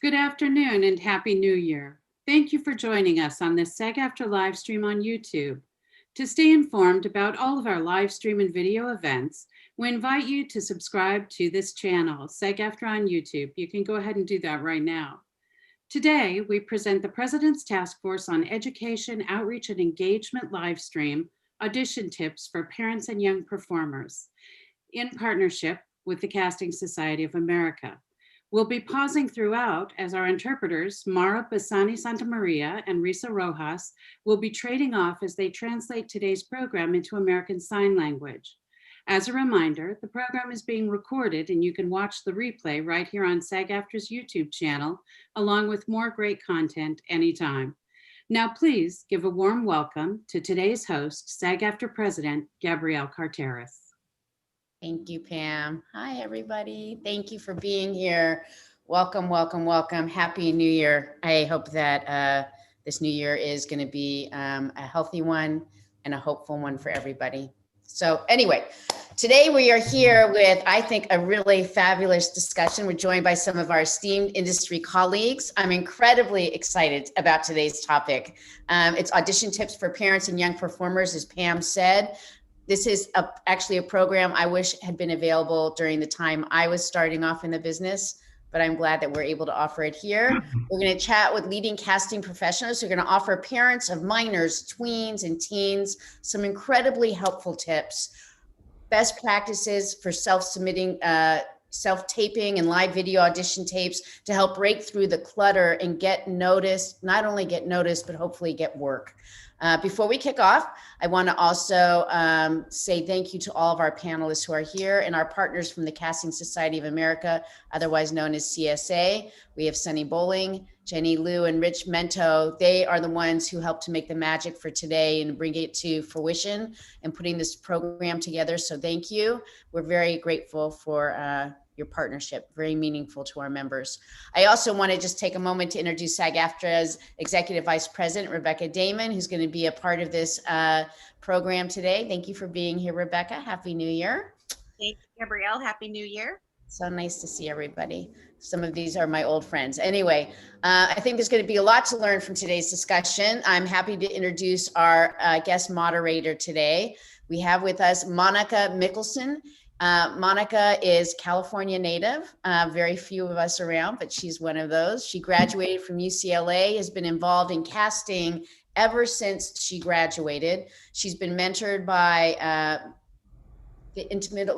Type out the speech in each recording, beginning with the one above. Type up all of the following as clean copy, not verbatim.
Good afternoon and Happy New Year. Thank you for joining us on this SAG-AFTRA live stream on YouTube. To stay informed about all of our live stream and video events, we invite you to subscribe to this channel, SAG-AFTRA on YouTube. You can go ahead and do that right now. Today, we present the President's Task Force on Education, Outreach, and Engagement live stream, Audition Tips for Parents and Young Performers, in partnership with the Casting Society of America. We'll be pausing throughout as our interpreters, Mara Bassani Santamaria and Risa Rojas, will be trading off as they translate today's program into American Sign Language. As a reminder, the program is being recorded and you can watch the replay right here on SAG-AFTRA's YouTube channel, along with more great content anytime. Now, please give a warm welcome to today's host, SAG-AFTRA President, Gabrielle Carteris. Thank you, Pam. Hi, everybody. Thank you for being here. Welcome, welcome, welcome. Happy New Year. I hope that this new year is going to be a healthy one and a hopeful one for everybody. So anyway, today we are here with, I think, a really fabulous discussion. We're joined by some of our esteemed industry colleagues. I'm incredibly excited about today's topic. It's audition tips for parents and young performers, as Pam said. This is actually a program I wish had been available during the time I was starting off in the business, but I'm glad that we're able to offer it here. We're going to chat with leading casting professionals who are going to offer parents of minors, tweens, and teens some incredibly helpful tips, best practices for self-submitting, self-taping and live video audition tapes to help break through the clutter and get noticed, not only get noticed, but hopefully get work. Before we kick off, I want to also say thank you to all of our panelists who are here and our partners from the Casting Society of America, otherwise known as C.S.A. We have Sunny Bowling, Jenny Liu, and Rich Mento. They are the ones who helped to make the magic for today and bring it to fruition and putting this program together. So thank you. We're very grateful for your partnership, very meaningful to our members. I also want to just take a moment to introduce SAG-AFTRA's Executive Vice President, Rebecca Damon, who's going to be a part of this program today. Thank you for being here, Rebecca. Happy New Year. Thank you, Gabrielle. Happy New Year. So nice to see everybody. Some of these are my old friends. Anyway, I think there's going to be a lot to learn from today's discussion. I'm happy to introduce our guest moderator today. We have with us Monika Mikkelsen. Monika is California native, very few of us around, but she's one of those. She graduated from UCLA, has been involved in casting ever since she graduated. She's been mentored by the intimate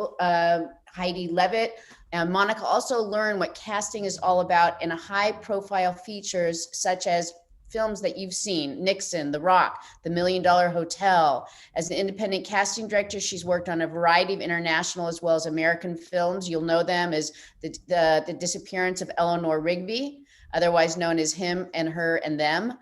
Heidi Levitt. Monika also learned what casting is all about in high profile features such as films that you've seen, Nixon, The Rock, The $1 Million Hotel. As an independent casting director, she's worked on a variety of international as well as American films. You'll know them as the Disappearance of Eleanor Rigby, otherwise known as Him and Her and Them,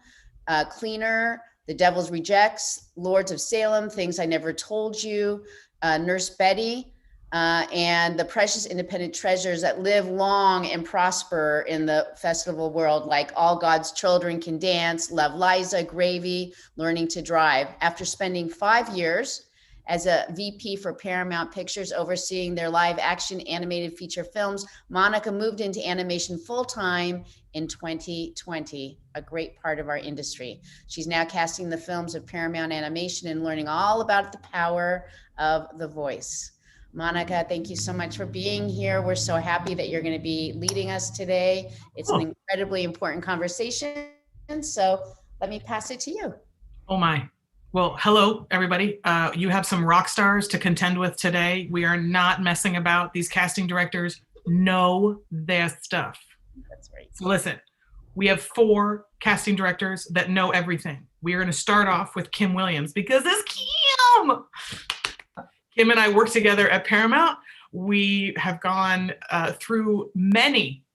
Cleaner, The Devil's Rejects, Lords of Salem, Things I Never Told You, Nurse Betty, and the precious independent treasures that live long and prosper in the festival world, like All God's Children Can Dance, Love Liza, Gravy, Learning to Drive. After spending 5 years as a VP for Paramount Pictures, overseeing their live action animated feature films, Monika moved into animation full-time in 2020, a great part of our industry. She's now casting the films of Paramount Animation and learning all about the power of the voice. Monika, thank you so much for being here. We're so happy that you're going to be leading us today. It's an incredibly important conversation. So let me pass it to you. Oh my. Well, hello, everybody. You have some rock stars to contend with today. We are not messing about. These casting directors know their stuff. That's right. So listen, we have 4 casting directors that know everything. We are going to start off with Kim Williams because it's Kim. Kim and I work together at Paramount. We have gone through many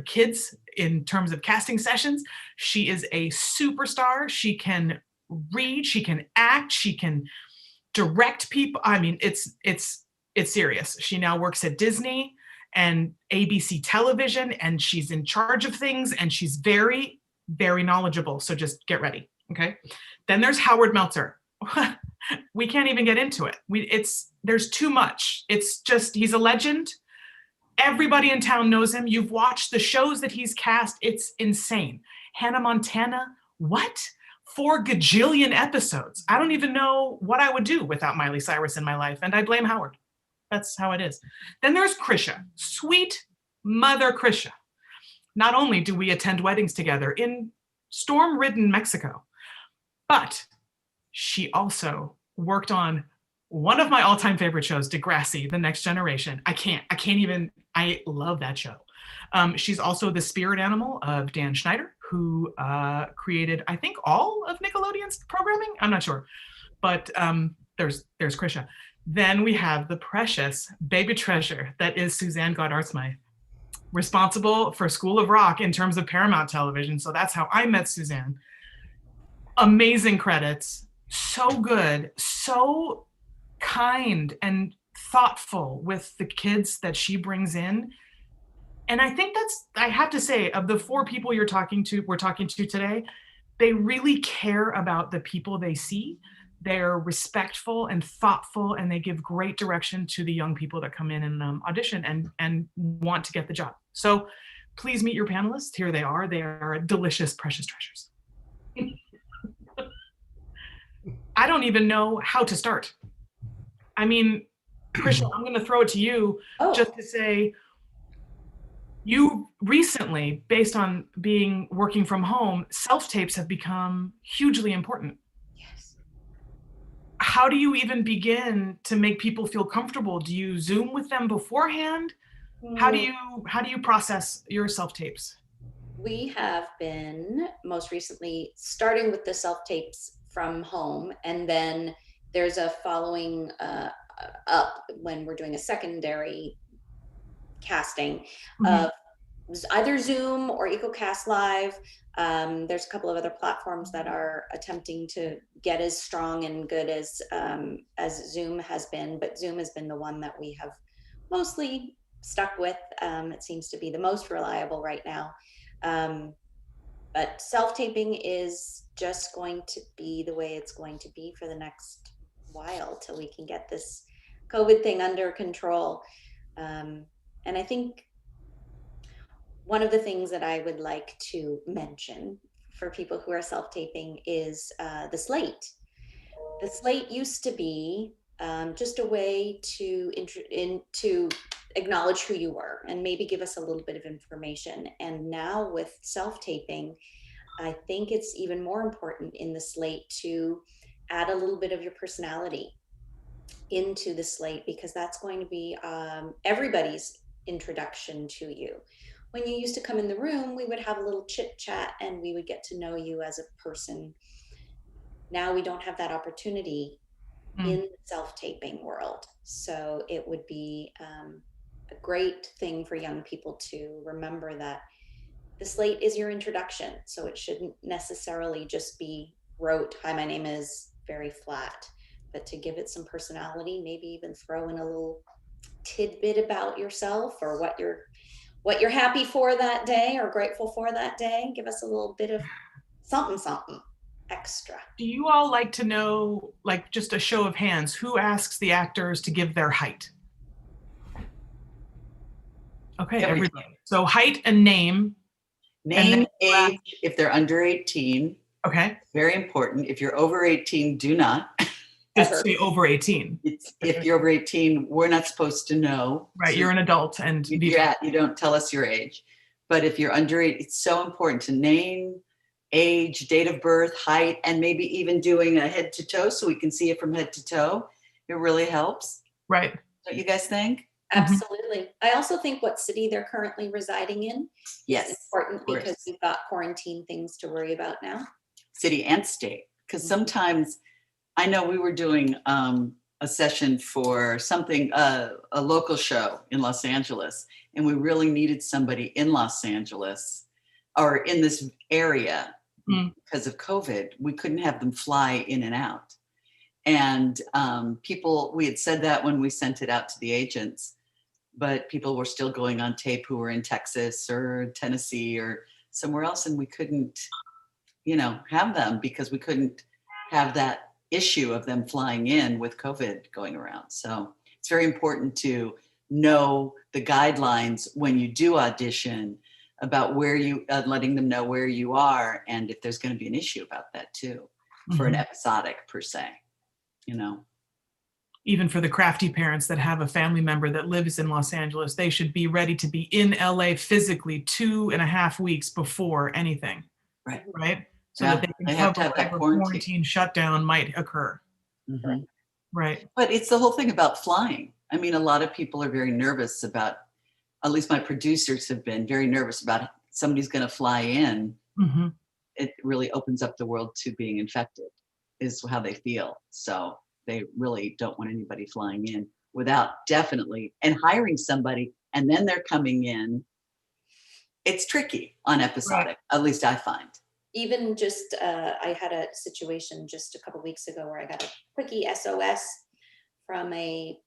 kids in terms of casting sessions. She is a superstar. She can read, she can act, she can direct people. I mean, it's serious. She now works at Disney and ABC television, and she's in charge of things, and she's very, very knowledgeable. So just get ready, okay? Then there's Howard Meltzer. We can't even get into it. There's too much. It's just, he's a legend. Everybody in town knows him. You've watched the shows that he's cast. It's insane. Hannah Montana, what? 4 gajillion episodes. I don't even know what I would do without Miley Cyrus in my life, and I blame Howard. That's how it is. Then there's Krisha, sweet mother Krisha. Not only do we attend weddings together in storm-ridden Mexico, but she also worked on one of my all-time favorite shows, Degrassi, The Next Generation. I love that show. She's also the spirit animal of Dan Schneider, who created, I think, all of Nickelodeon's programming. I'm not sure, but there's Krisha. Then we have the precious baby treasure that is Suzanne Goddard-Smythe, responsible for School of Rock in terms of Paramount Television. So that's how I met Suzanne. Amazing credits, so good, so kind and thoughtful with the kids that she brings in. And I think I have to say, of the 4 people we're talking to today, they really care about the people they see. They're respectful and thoughtful, and they give great direction to the young people that come in and audition and want to get the job. So please meet your panelists. Here they are. They are delicious, precious treasures. I don't even know how to start. I mean, Krisha, I'm going to throw it to you just to say, you recently, based on working from home, self-tapes have become hugely important. How do you even begin to make people feel comfortable? Do you Zoom with them beforehand? How do you process your self-tapes? We have been most recently starting with the self-tapes from home, and then there's a following up when we're doing a secondary casting of either Zoom or EcoCast Live. There's a couple of other platforms that are attempting to get as strong and good as Zoom has been, but Zoom has been the one that we have mostly stuck with. It seems to be the most reliable right now. But self-taping is just going to be the way it's going to be for the next while till we can get this COVID thing under control. And I think one of the things that I would like to mention for people who are self-taping is the slate. The slate used to be just a way to acknowledge who you were and maybe give us a little bit of information. And now with self-taping, I think it's even more important in the slate to add a little bit of your personality into the slate, because that's going to be everybody's introduction to you. When you used to come in the room, we would have a little chit chat and we would get to know you as a person. Now we don't have that opportunity in the self-taping world. So it would be a great thing for young people to remember that the slate is your introduction. So it shouldn't necessarily just be rote, hi, my name is, very flat, but to give it some personality, maybe even throw in a little tidbit about yourself or what you're happy for that day or grateful for that day. Give us a little bit of something extra. Do you all like to know, like just a show of hands, who asks the actors to give their height? Okay, everybody. So height and name. Name, age, if they're under 18. Okay. Very important. If you're over 18, do not. Just say over 18. If you're over 18, we're not supposed to know. Right, So you're an adult and you don't tell us your age. But if you're under 8, it's so important to name, age, date of birth, height, and maybe even doing a head to toe so we can see it from head to toe. It really helps. Right. Don't you guys think? Absolutely. I also think what city they're currently residing in is important, because we've got quarantine things to worry about now. City and state. Because sometimes, I know we were doing a session for something, a local show in Los Angeles, and we really needed somebody in Los Angeles or in this area because of COVID. We couldn't have them fly in and out. And we had said that when we sent it out to the agents, but people were still going on tape who were in Texas or Tennessee or somewhere else, and we couldn't, have them because we couldn't have that issue of them flying in with COVID going around. So it's very important to know the guidelines when you do audition about where you, letting them know where you are and if there's going to be an issue about that too, for an episodic per se, you know. Even for the crafty parents that have a family member that lives in Los Angeles, they should be ready to be in LA physically 2.5 weeks before anything. Right. Right. So Yeah, that they can they have to cover have that whatever quarantine. quarantine shutdown might occur. Mhm. Right. But it's the whole thing about flying. I mean, a lot of people are very nervous about, at least my producers have been very nervous about somebody's going to fly in. Mm-hmm. It really opens up the world to being infected, is how they feel. So they really don't want anybody flying in without definitely, and hiring somebody and then they're coming in. It's tricky on episodic, at least I find. Even just, I had a situation just a couple weeks ago where I got a quickie SOS from a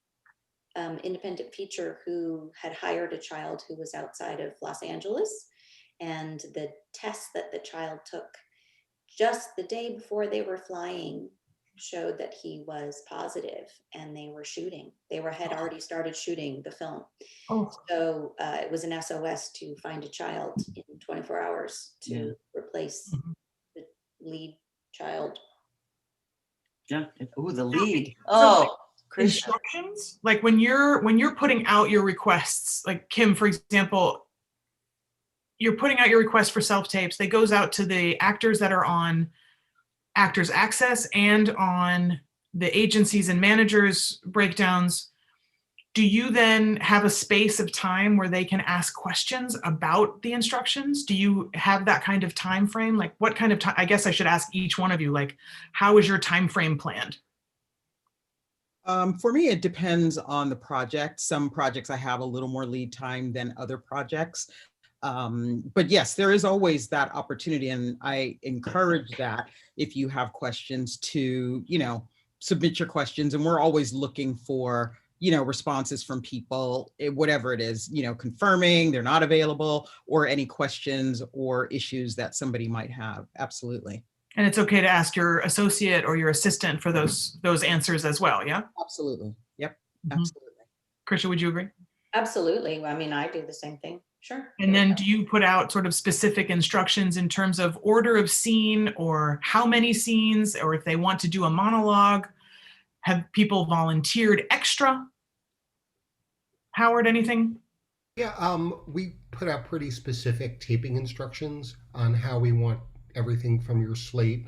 independent feature who had hired a child who was outside of Los Angeles, and the test that the child took just the day before they were flying showed that he was positive, and they were shooting. Had already started shooting the film. Oh. So it was an SOS to find a child in 24 hours to replace the lead child. Yeah. Ooh, the lead. Oh, Krisha. Instructions, like when you're putting out your requests, like Kim, for example, you're putting out your request for self-tapes. They goes out to the actors that are on Actors Access and on the agencies and managers breakdowns. Do you then have a space of time where they can ask questions about the instructions? Do you have that kind of time frame? Like what kind of time? I guess I should ask each one of you, like, how is your time frame planned? For me, it depends on the project. Some projects I have a little more lead time than other projects. But yes, there is always that opportunity, and I encourage that if you have questions to, submit your questions, and we're always looking for, responses from people, whatever it is, confirming they're not available or any questions or issues that somebody might have. Absolutely. And it's okay to ask your associate or your assistant for those answers as well, yeah? Absolutely. Yep. Mhm. Absolutely. Krisha, would you agree? Absolutely. I mean, I do the same thing. Sure. And then do you put out sort of specific instructions in terms of order of scene or how many scenes, or if they want to do a monologue? Have people volunteered extra? Howard, anything? Yeah, we put out pretty specific taping instructions on how we want everything from your slate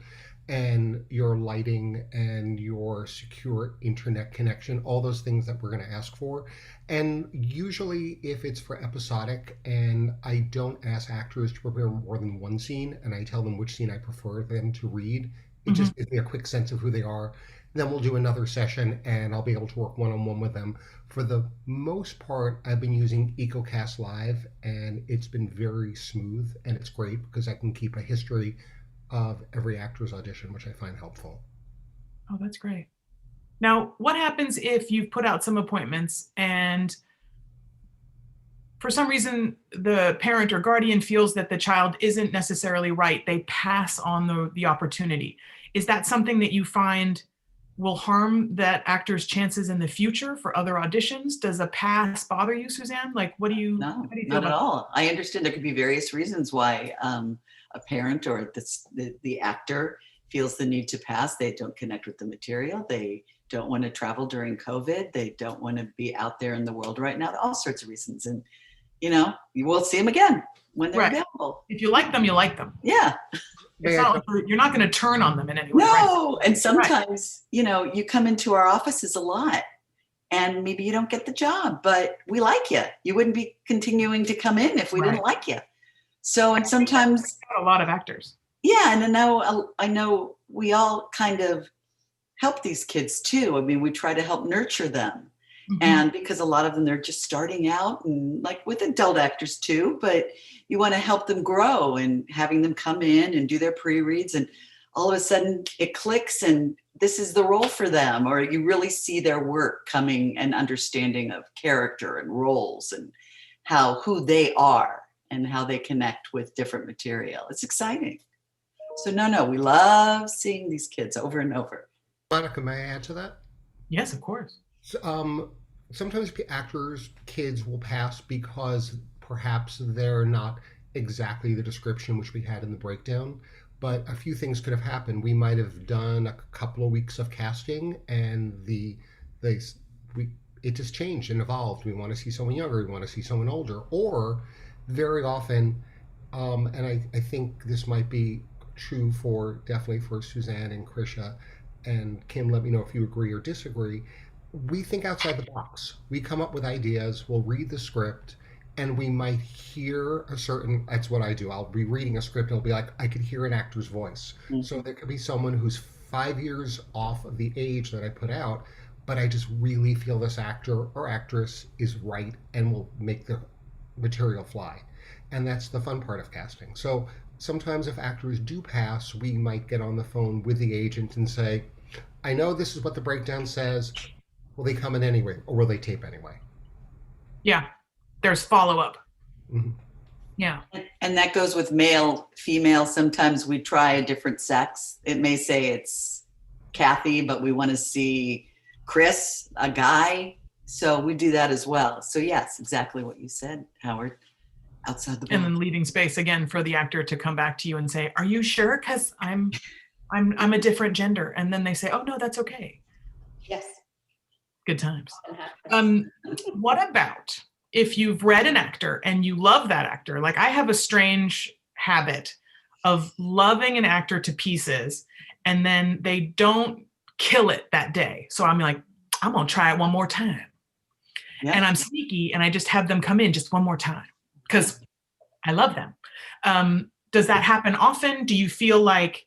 and your lighting and your secure internet connection, all those things that we're going to ask for. And usually if it's for episodic and I don't ask actors to prepare more than one scene and I tell them which scene I prefer them to read, it just gives me a quick sense of who they are. Then we'll do another session and I'll be able to work one-on-one with them. For the most part, I've been using EcoCast Live and it's been very smooth, and it's great because I can keep a history of every actor's audition, which I find helpful. Oh, that's great. Now, what happens if you've put out some appointments and for some reason the parent or guardian feels that the child isn't necessarily right? They pass on the opportunity. Is that something that you find will harm that actor's chances in the future for other auditions? Does a pass bother you, Suzanne? Like, what do you? No, how do you not feel at about all. I understand there could be various reasons why a parent or the actor feels the need to pass. They don't connect with the material. They don't want to travel during COVID. They don't want to be out there in the world right now. All sorts of reasons. And, you will see them again when they're Right. available. If you like them, you like them. Yeah. It's not like you're not going to turn on them in any way. No. Right? And sometimes, you come into our offices a lot and maybe you don't get the job, but we like you. You wouldn't be continuing to come in if we didn't like you. So, and sometimes A lot of actors. yeah, and I know we all kind of help these kids too. I mean, we try to help nurture them. And because a lot of them, they're just starting out, and like with adult actors too, but you want to help them grow, and having them come in and do their pre-reads, and all of a sudden it clicks and this is the role for them, or you really see their work coming and understanding of character and roles and who they are and how they connect with different material. It's exciting. So no, we love seeing these kids over and over. Monika, may I add to that? Yes, of course. So, sometimes actors, kids will pass because perhaps they're not exactly the description which we had in the breakdown. But a few things could have happened. We might have done a couple of weeks of casting, and they we it just changed and evolved. We want to see someone younger. We want to see someone older. Or very often, and I think this might be true for definitely for Suzanne and Krisha and Kim. Let me know if you agree or disagree. We think outside the box. We come up with ideas. We'll read the script, and we might hear a certain. That's what I do. I'll be reading a script, and it'll be like I could hear an actor's voice. Mhm. So there could be someone who's 5 years off of the age that I put out, but I just really feel this actor or actress is right and will make the material fly. And that's the fun part of casting. So sometimes if actors do pass, we might get on the phone with the agent and say, I know this is what the breakdown says. Will they come in anyway, or will they tape anyway? Yeah, there's follow-up. Mhm. Yeah. And that goes with male, female. Sometimes we try a different sex. It may say it's Kathy, but we want to see Chris, a guy. So we do that as well. So yes, exactly what you said, Howard. Outside the And then box. leaving space again for the actor to come back to you and say, are you sure? Because I'm a different gender. And then they say, oh no, that's okay. Yes. Good times. Often happens. What about if you've read an actor and you love that actor? Like I have a strange habit of loving an actor to pieces and then they don't kill it that day. So I'm like, I'm gonna try it one more time. Yeah. And I'm sneaky and I just have them come in just one more time because I love them. Does that happen often? Do you feel like,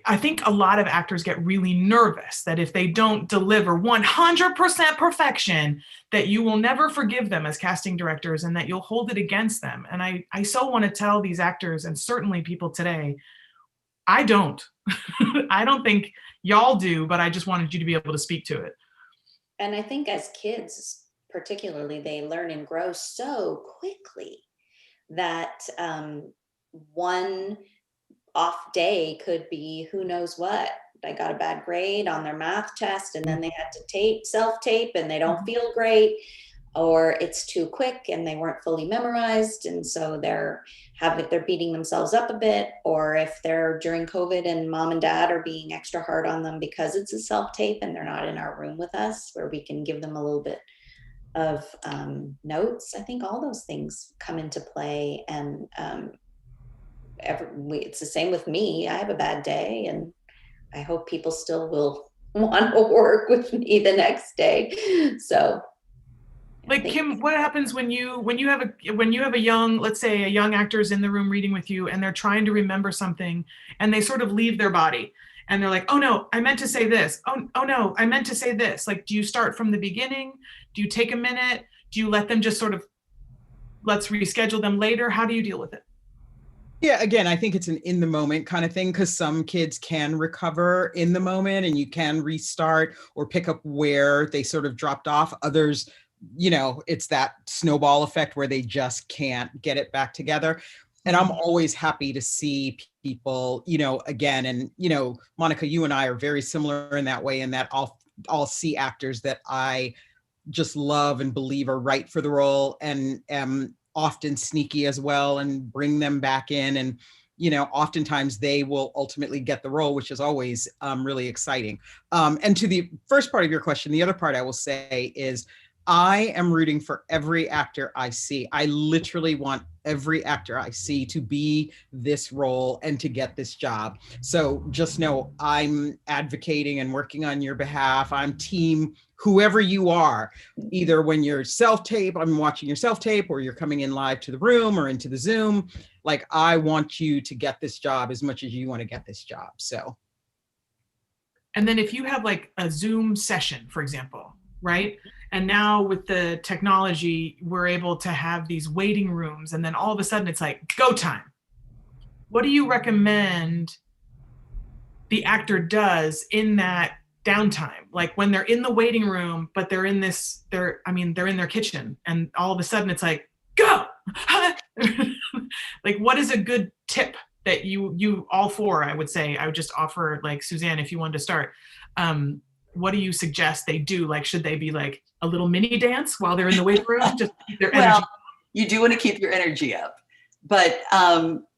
I think a lot of actors get really nervous that if they don't deliver 100% perfection, that you will never forgive them as casting directors and that you'll hold it against them. And I so want to tell these actors and certainly people today, I don't. I don't think y'all do, but I just wanted you to be able to speak to it. And I think as kids, particularly, they learn and grow so quickly that one off day could be who knows what. They got a bad grade on their math test and then they had to self-tape and they don't feel great, or it's too quick and they weren't fully memorized and so they're beating themselves up a bit, or if they're during COVID and mom and dad are being extra hard on them because it's a self-tape and they're not in our room with us where we can give them a little bit of notes. I think all those things come into play, and it's the same with me. I have a bad day and I hope people still will want to work with me the next day. So like Kim, what happens when you have a young, let's say a young actor's in the room reading with you and they're trying to remember something and they sort of leave their body and they're like, oh no, I meant to say this. Oh no, I meant to say this. Like, do you start from the beginning? Do you take a minute? Do you let them just sort of, let's reschedule them later? How do you deal with it? Yeah, again, I think it's an in the moment kind of thing because some kids can recover in the moment and you can restart or pick up where they sort of dropped off. Others, it's that snowball effect where they just can't get it back together. And I'm always happy to see people, again, and, Monika, you and I are very similar in that way, in that I'll see actors that I just love and believe are right for the role and am often sneaky as well and bring them back in. And, oftentimes they will ultimately get the role, which is always really exciting. And to the first part of your question, the other part I will say is I am rooting for every actor I see. I literally want every actor I see to be this role and to get this job. So just know I'm advocating and working on your behalf. I'm team whoever you are, either when you're self-tape, I'm watching your self-tape, or you're coming in live to the room or into the Zoom. Like, I want you to get this job as much as you want to get this job. So. And then if you have like a Zoom session, for example, right? And now with the technology, we're able to have these waiting rooms, and then all of a sudden it's like go time. What do you recommend the actor does in that downtime? Like when they're in the waiting room, but they're in their kitchen, and all of a sudden it's like, go. Like, what is a good tip that you all four, I would say, I would just offer, like Suzanne, if you wanted to start, what do you suggest they do? Like, should they be like a little mini dance while they're in the waiting room? Just keep their energy. Well, you do want to keep your energy up, but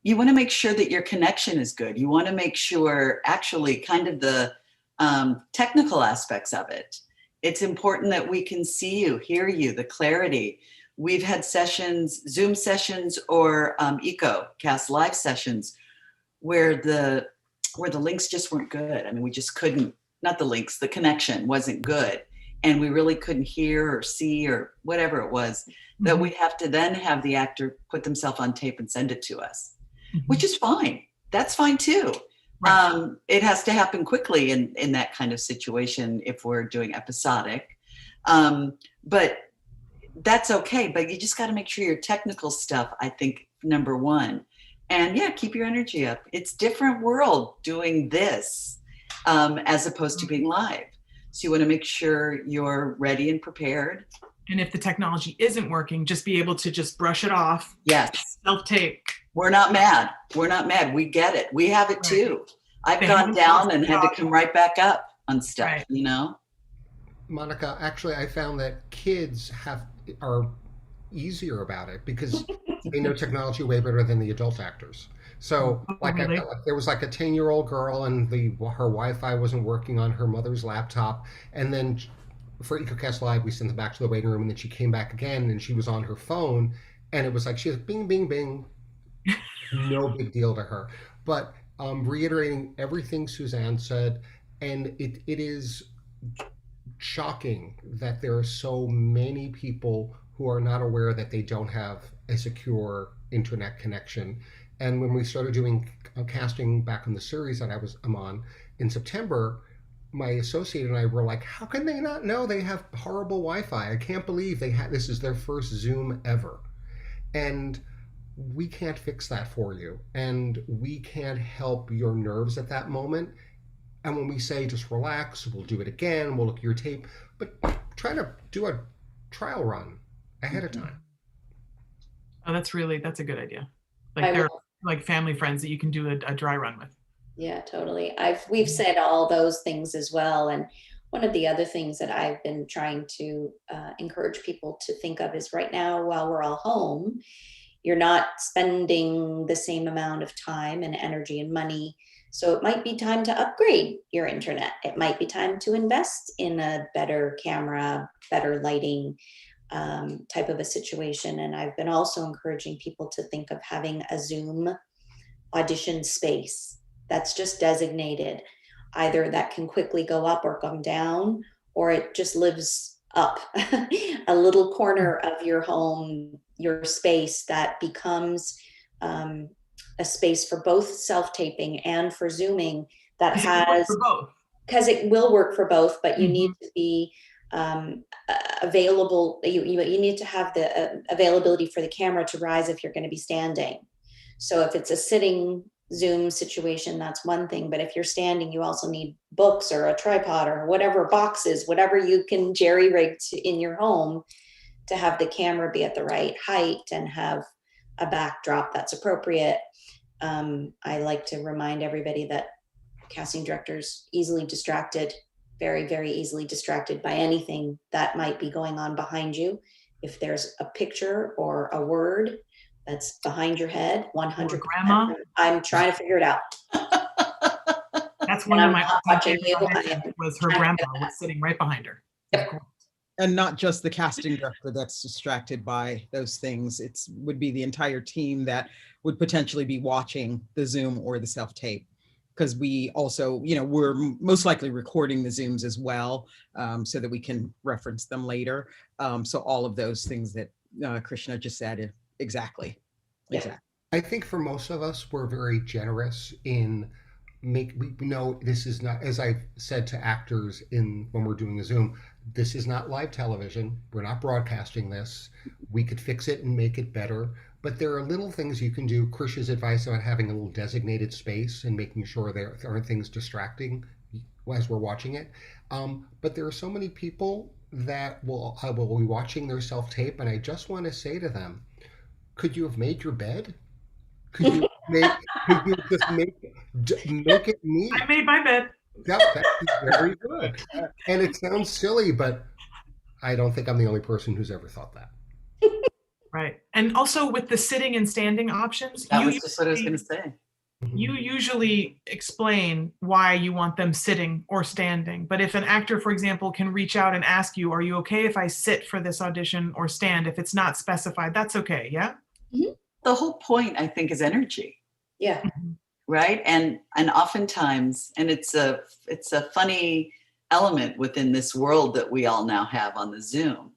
you want to make sure that your connection is good. You want to make sure, actually, kind of the technical aspects of it. It's important that we can see you, hear you, the clarity. We've had sessions, Zoom sessions or EcoCast live sessions where the links just weren't good. I mean, we just couldn't, not the links, the connection wasn't good. And we really couldn't hear or see or whatever it was, that we have to then have the actor put themselves on tape and send it to us, which is fine. That's fine too. Right. It has to happen quickly in that kind of situation if we're doing episodic. But that's okay. But you just got to make sure your technical stuff, I think, number one. And yeah, keep your energy up. It's different world doing this as opposed to being live. So you want to make sure you're ready and prepared. And if the technology isn't working, just be able to just brush it off. Yes. Self-tape. We're not mad. We're not mad. We get it. We have it too. I've gone down and had to come right back up on stuff, you know? Monika, actually, I found that kids are easier about it because they know technology way better than the adult actors. So like, really? I felt like there was like a 10-year-old girl and her Wi-Fi wasn't working on her mother's laptop. And then for EcoCast Live, we sent them back to the waiting room and then she came back again and she was on her phone and it was like, she was bing, bing, bing. No big deal to her. But reiterating everything Suzanne said, and it is shocking that there are so many people who are not aware that they don't have a secure internet connection. And when we started doing casting back on the series that I'm on in September, my associate and I were like, how can they not know they have horrible Wi-Fi? I can't believe this is their first Zoom ever. And we can't fix that for you. And we can't help your nerves at that moment. And when we say, just relax, we'll do it again, we'll look at your tape, but try to do a trial run ahead of time. Oh, that's a good idea. Like there are like family friends that you can do a dry run with. Yeah, totally. We've said all those things as well. And one of the other things that I've been trying to encourage people to think of is right now, while we're all home, you're not spending the same amount of time and energy and money. So it might be time to upgrade your internet. It might be time to invest in a better camera, better lighting type of a situation. And I've been also encouraging people to think of having a Zoom audition space that's just designated, either that can quickly go up or come down, or it just lives up a little corner of your home, your space that becomes a space for both self-taping and for Zooming that has, because it will work for both, but you need to be available. You need to have the availability for the camera to rise if you're going to be standing. So if it's a sitting Zoom situation, that's one thing. But if you're standing, you also need books or a tripod or whatever, boxes, whatever you can jerry rig in your home to have the camera be at the right height and have a backdrop that's appropriate. I like to remind everybody that casting directors easily distracted, very, very easily distracted by anything that might be going on behind you. If there's a picture or a word that's behind your head, 100%. Grandma. I'm trying to figure it out. That's one of my was her grandma was sitting right behind her. Yep. And not just the casting director that's distracted by those things. It would be the entire team that would potentially be watching the Zoom or the self-tape. Because we also, we're most likely recording the Zooms as well, so that we can reference them later. So all of those things that Krishna just said, exactly. I think for most of us, we're very generous in we know this is not, as I've said to actors when we're doing the Zoom, this is not live television. We're not broadcasting this. We could fix it and make it better. But there are little things you can do. Krisha's advice about having a little designated space and making sure there aren't things distracting as we're watching it. But there are so many people that will be watching their self-tape, and I just want to say to them, could you have made your bed? Could you just make it neat? I made my bed. Yep, that's very good. And it sounds silly, but I don't think I'm the only person who's ever thought that. Right. And also with the sitting and standing options, That was just what I was going to say. you usually explain why you want them sitting or standing. But if an actor, for example, can reach out and ask you, are you okay if I sit for this audition or stand? If it's not specified, that's okay. Yeah. The whole point, I think, is energy. Yeah. Right. And oftentimes, and it's a funny element within this world that we all now have on the Zoom.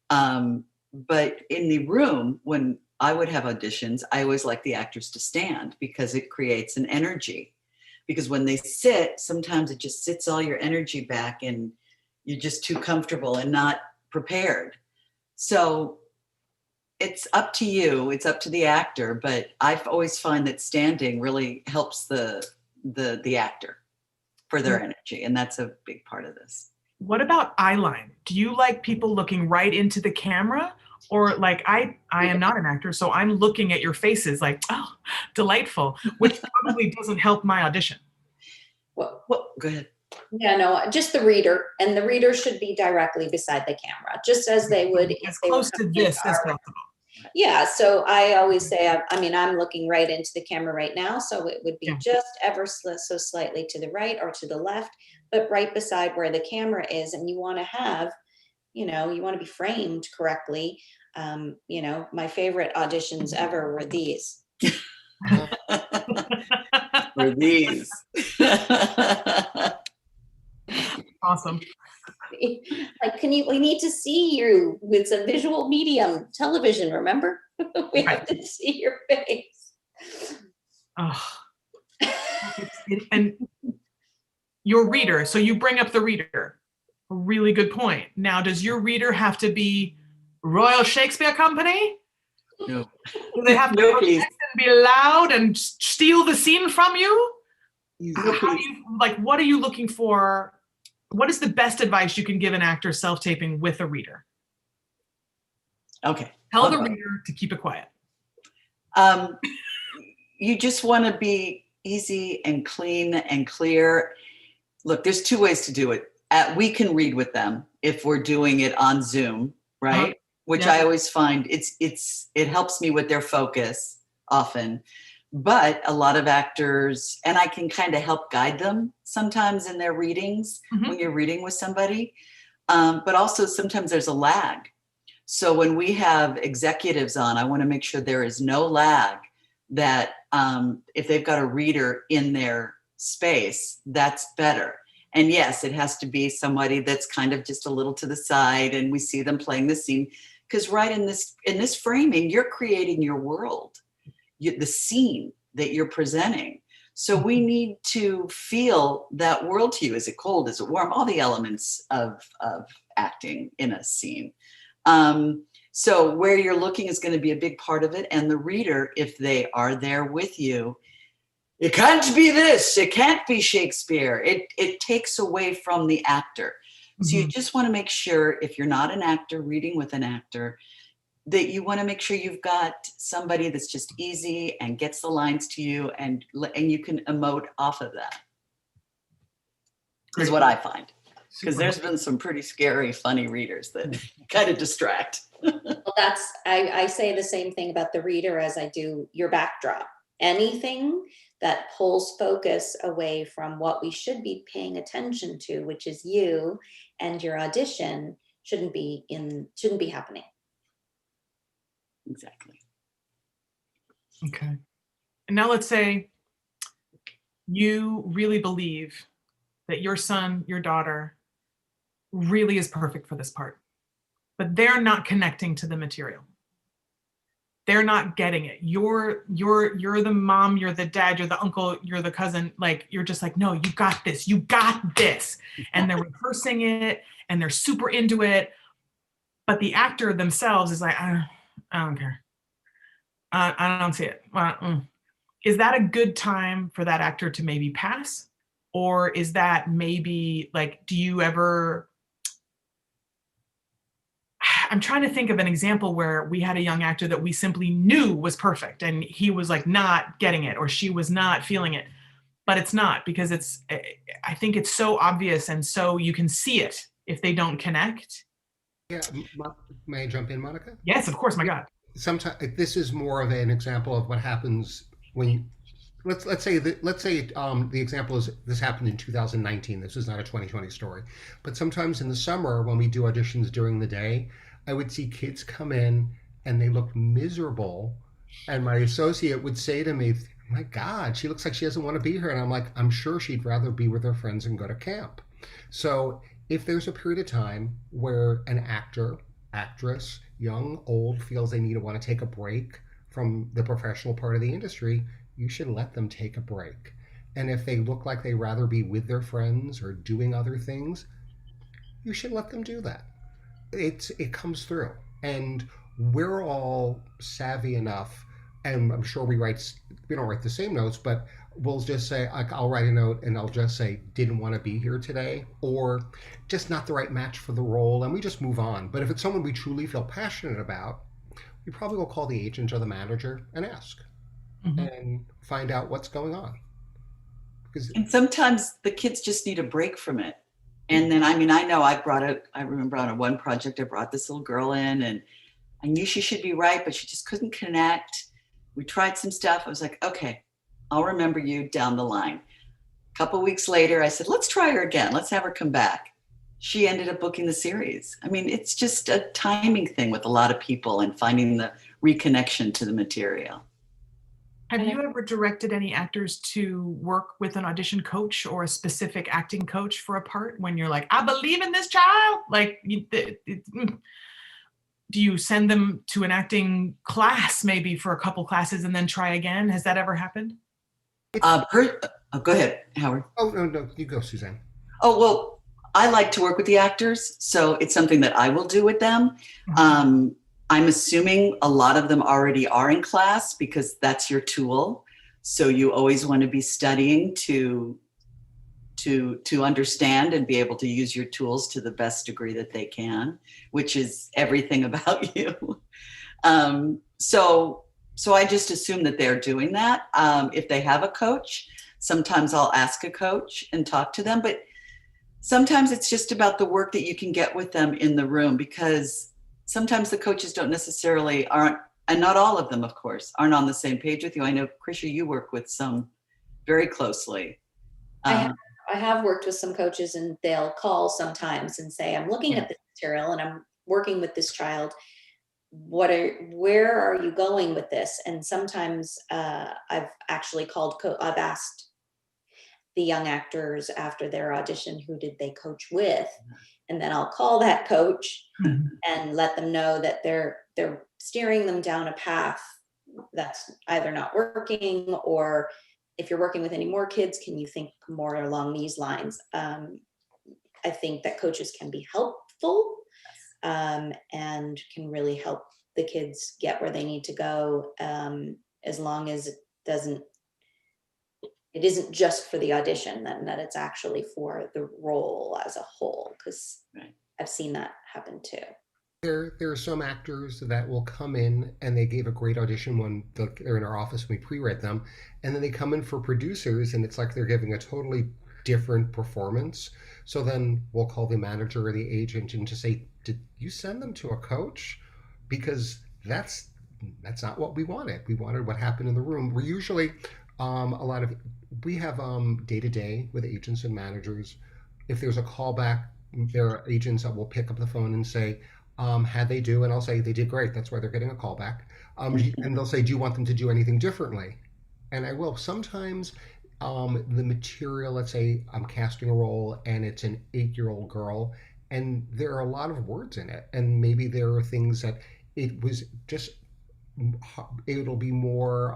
But in the room, when I would have auditions, I always like the actors to stand because it creates an energy. Because when they sit, sometimes it just sits all your energy back and you're just too comfortable and not prepared. So it's up to you, it's up to the actor, but I always find that standing really helps the actor for their energy. And that's a big part of this. What about eye line? Do you like people looking right into the camera? Or like I am not an actor, so I'm looking at your faces like, oh, delightful, which probably doesn't help my audition. Well, Go ahead. yeah, no, just the reader, and the reader should be directly beside the camera, just as they would As close to this as possible. Yeah, so I always say, I mean, I'm looking right into the camera right now, so it would be just ever so slightly to the right or to the left, but right beside where the camera is, and you want to have, you want to be framed correctly. My favorite auditions ever were these. Were these. Awesome. Like, we need to see you with a visual medium, television, remember? We have to see your face. Oh. And your reader, so you bring up the reader. A really good point. Now, does your reader have to be Royal Shakespeare Company? No. Do they have to No, protect and be loud and steal the scene from you? No, How do you, what are you looking for? What is the best advice you can give an actor self-taping with a reader? Okay. Tell the reader to keep it quiet. You just want to be easy and clean and clear. Look, there's two ways to do it. We can read with them if we're doing it on Zoom, right? Which I always find it helps me with their focus often. But a lot of actors, and I can kind of help guide them sometimes in their readings when you're reading with somebody. But also sometimes there's a lag. So when we have executives on, I want to make sure there is no lag, that if they've got a reader in their space, that's better. And yes, it has to be somebody that's kind of just a little to the side and we see them playing the scene. Because right in this framing, you're creating your world, the scene that you're presenting. So we need to feel that world to you. Is it cold? Is it warm? All the elements of acting in a scene. So where you're looking is going to be a big part of it. And the reader, if they are there with you, it can't be this, it can't be Shakespeare. It takes away from the actor. So you just want to make sure, if you're not an actor reading with an actor, that you want to make sure you've got somebody that's just easy and gets the lines to you, and you can emote off of that. Is what I find. Because there's been some pretty scary, funny readers that kind of distract. Well, I say the same thing about the reader as I do your backdrop. Anything that pulls focus away from what we should be paying attention to, which is you and your audition, shouldn't be happening. Exactly. Okay. And now let's say you really believe that your son, your daughter really is perfect for this part, but they're not connecting to the material. They're not getting it. You're the mom, you're the dad, you're the uncle, you're the cousin. Like, you're just like, no, you got this. You got this. And they're rehearsing it and they're super into it. But the actor themselves is like, I don't care. I don't see it. Is that a good time for that actor to maybe pass? Or is that maybe like, do you ever, I'm trying to think of an example where we had a young actor that we simply knew was perfect and he was like not getting it or she was not feeling it. but it's not, because I think it's so obvious, and so you can see it if they don't connect. Yeah, may I jump in, Monica? Yes, of course, my God. Sometimes this is more of an example of what happens when you, let's say the example is this happened in 2019. This is not a 2020 story, but sometimes in the summer when we do auditions during the day, I would see kids come in and they look miserable, and my associate would say to me, "My God, she looks like she doesn't want to be here," and I'm like, "I'm sure she'd rather be with her friends and go to camp." So if there's a period of time where an actor, actress, young, old, feels they need to want to take a break from the professional part of the industry, you should let them take a break. And if they look like they'd rather be with their friends or doing other things, you should let them do that. It comes through. And we're all savvy enough, and I'm sure we don't write the same notes, but we'll just say, like, I'll write a note and I'll just say, didn't want to be here today, or just not the right match for the role, and we just move on. But if it's someone we truly feel passionate about, we probably will call the agent or the manager and ask and find out what's going on. And sometimes the kids just need a break from it. And then, I mean, I remember on one project, I brought this little girl in, and I knew she should be right, but she just couldn't connect. We tried some stuff. I was like, okay, I'll remember you down the line. A couple weeks later, I said, let's try her again. Let's have her come back. She ended up booking the series. I mean, it's just a timing thing with a lot of people and finding the reconnection to the material. Have you ever directed any actors to work with an audition coach or a specific acting coach for a part when you're like, I believe in this child? Like, do you send them to an acting class maybe for a couple classes and then try again? Has that ever happened? Go ahead, Howard. Oh, no, you go, Suzanne. Oh, well, I like to work with the actors, so it's something that I will do with them. I'm assuming a lot of them already are in class because that's your tool. So you always want to be studying to understand and be able to use your tools to the best degree that they can, which is everything about you. So I just assume that they're doing that. If they have a coach, sometimes I'll ask a coach and talk to them, but sometimes it's just about the work that you can get with them in the room, because sometimes the coaches don't necessarily aren't, and not all of them, of course, aren't on the same page with you. I know, Krisha, you work with some very closely. I have worked with some coaches, and they'll call sometimes and say, I'm looking at this material and I'm working with this child. Where are you going with this? And sometimes I've actually I've asked the young actors after their audition, who did they coach with? And then I'll call that coach and let them know that they're steering them down a path that's either not working, or if you're working with any more kids, can you think more along these lines? I think that coaches can be helpful and can really help the kids get where they need to go, as long as it isn't just for the audition, and that it's actually for the role as a whole, because I've seen that happen too. There are some actors that will come in and they gave a great audition when they're in our office, we pre-read them, and then they come in for producers and it's like they're giving a totally different performance. So then we'll call the manager or the agent and just say, did you send them to a coach? Because that's not what we wanted. We wanted what happened in the room. We're usually we have day-to-day with agents and managers. If there's a callback, there are agents that will pick up the phone and say, how'd they do? And I'll say, they did great. That's why they're getting a callback. And they'll say, do you want them to do anything differently? And I will. Sometimes the material, let's say I'm casting a role and it's an 8-year-old girl, and there are a lot of words in it. And maybe there are things that it'll be more,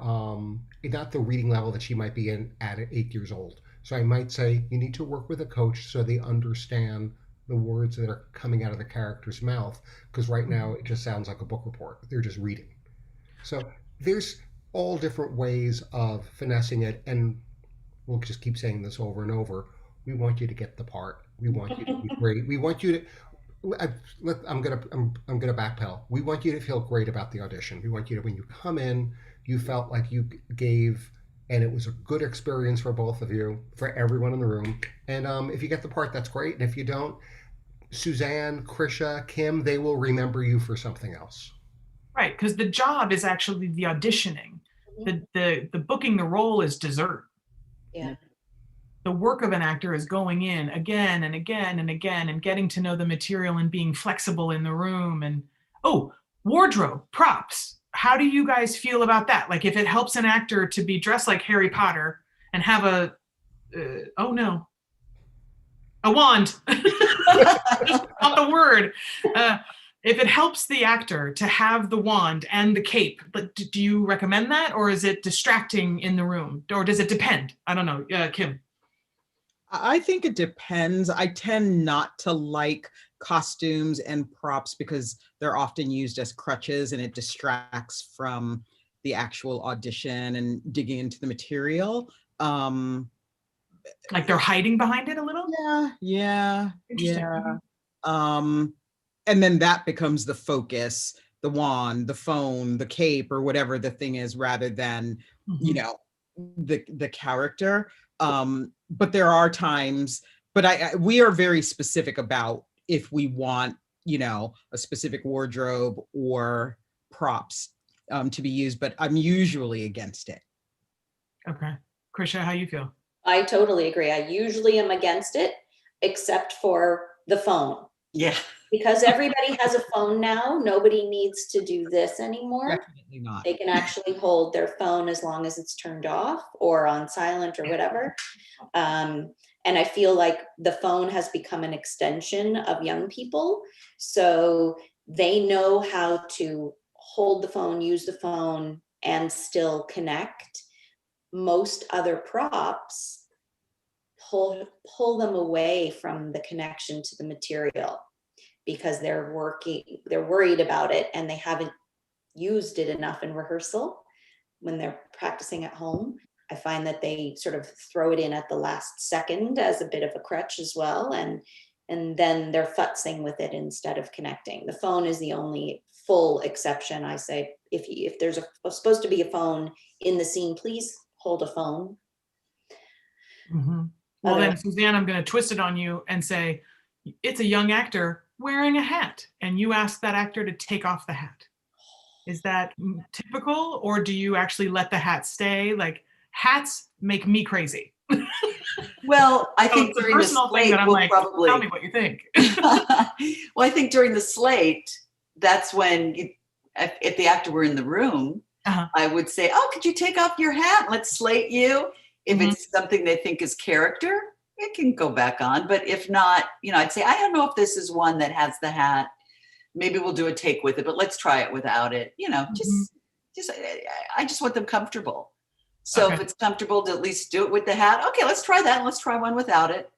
not the reading level that she might be in at 8 years old. So I might say, you need to work with a coach so they understand the words that are coming out of the character's mouth, because right now it just sounds like a book report. They're just reading. So there's all different ways of finessing it, and we'll just keep saying this over and over. We want you to get the part. We want you to be great. We want you to. I'm gonna backpedal. We want you to feel great about the audition. We want you to, when you come in, you felt like you gave and it was a good experience for both of you, for everyone in the room. And if you get the part, that's great. And if you don't, Suzanne, Krisha, Kim, they will remember you for something else. Right, because the job is actually the auditioning. The booking the role is dessert. Yeah. The work of an actor is going in again and again and again and getting to know the material and being flexible in the room. And wardrobe, props. How do you guys feel about that? Like if it helps an actor to be dressed like Harry Potter and have a wand. Not the word. If it helps the actor to have the wand and the cape, but do you recommend that, or is it distracting in the room, or does it depend? I don't know, Kim. I think it depends. I tend not to like costumes and props because they're often used as crutches and it distracts from the actual audition and digging into the material. Like they're hiding behind it a little? Yeah. Interesting. And then that becomes the focus, the wand, the phone, the cape, or whatever the thing is, rather than, you know, the character. But there are times, but we are very specific about if we want, you know, a specific wardrobe or props to be used, but I'm usually against it. Okay. Krisha, how you feel? I totally agree. I usually am against it, except for the phone. Yeah. Because everybody has a phone now, nobody needs to do this anymore. Definitely not. They can actually hold their phone as long as it's turned off or on silent or whatever. And I feel like the phone has become an extension of young people. So they know how to hold the phone, use the phone, and still connect. Most other props pull them away from the connection to the material because they're worried about it and they haven't used it enough in rehearsal when they're practicing at home. I find that they sort of throw it in at the last second as a bit of a crutch as well. And then they're futzing with it instead of connecting. The phone is the only full exception. I say, if there's supposed to be a phone in the scene, please hold a phone. Well, then, Suzanne, I'm going to twist it on you and say, it's a young actor wearing a hat, and you ask that actor to take off the hat. Is that typical, or do you actually let the hat stay? Like, hats make me crazy. Well, I think it's a during the personal thing slate, that I'm we'll like, probably. tell me what you think. Well, I think during the slate, that's when, if the actor were in the room, I would say, "Oh, could you take off your hat? Let's slate you." If it's something they think is character, it can go back on. But if not, you know, I'd say, I don't know if this is one that has the hat. Maybe we'll do a take with it, but let's try it without it. You know, I just want them comfortable. So if it's comfortable to at least do it with the hat, okay, let's try that. And let's try one without it.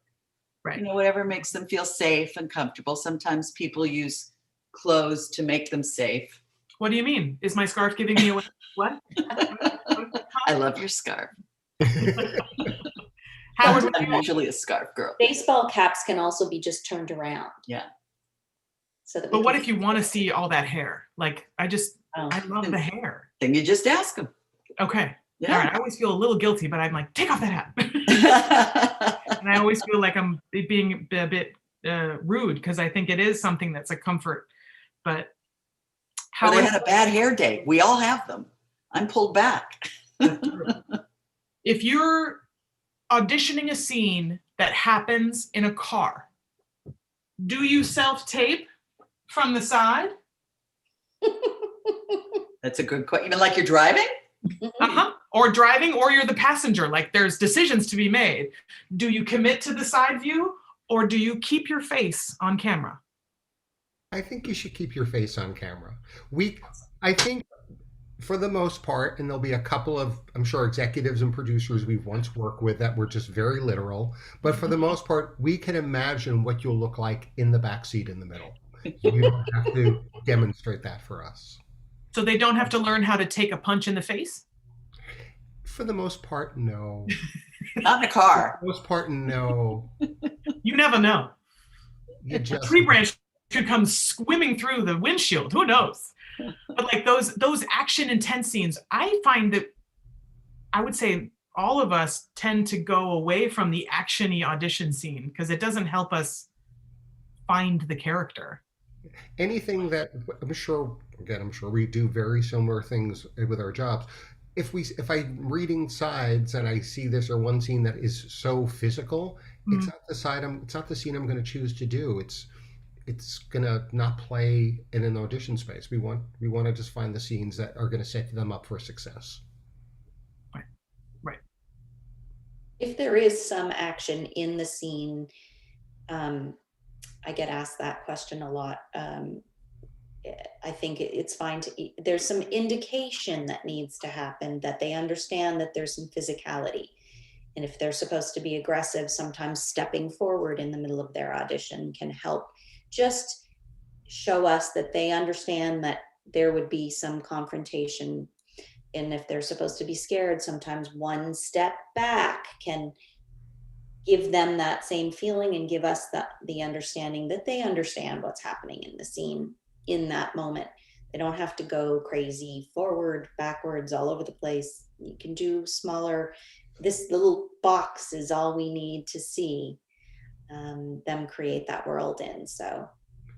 Right. You know, whatever makes them feel safe and comfortable. Sometimes people use clothes to make them safe. What do you mean? Is my scarf giving me away? What? I love your scarf. Howard, I'm usually a scarf girl. Baseball caps can also be just turned around. Yeah. So that but what if you want to see all that hair? Like, I love the hair. Then you just ask them. Okay. Yeah. All right. I always feel a little guilty, but I'm like, take off that hat. And I always feel like I'm being a bit rude because I think it is something that's a comfort. But how they had a bad hair day. We all have them. I'm pulled back. If you're auditioning a scene that happens in a car, do you self-tape from the side? That's a good question. You mean like you're driving? Or driving, or you're the passenger. Like there's decisions to be made. Do you commit to the side view, or do you keep your face on camera? I think you should keep your face on camera. I think for the most part, and there'll be a couple of, I'm sure, executives and producers we've once worked with that were just very literal, but for the most part, we can imagine what you'll look like in the back seat in the middle. You don't have to demonstrate that for us. So they don't have to learn how to take a punch in the face? For the most part, no. Not in a car. For the most part, no. You never know. A tree branch could come swimming through the windshield. Who knows? But like those action intense scenes, I find that I would say all of us tend to go away from the action-y audition scene because it doesn't help us find the character. Anything that I'm sure, again, I'm sure we do very similar things with our jobs. If I'm reading sides and I see this or one scene that is so physical, it's not it's not the scene I'm going to choose to do. It's going to not play in an audition space. We want to just find the scenes that are going to set them up for success. Right. If there is some action in the scene, I get asked that question a lot. I think it's fine there's some indication that needs to happen, that they understand that there's some physicality. And if they're supposed to be aggressive, sometimes stepping forward in the middle of their audition can help just show us that they understand that there would be some confrontation. And if they're supposed to be scared, sometimes one step back can give them that same feeling and give us the understanding that they understand what's happening in the scene in that moment. They don't have to go crazy forward, backwards, all over the place. You can do smaller. This little box is all we need to see them create that world in. So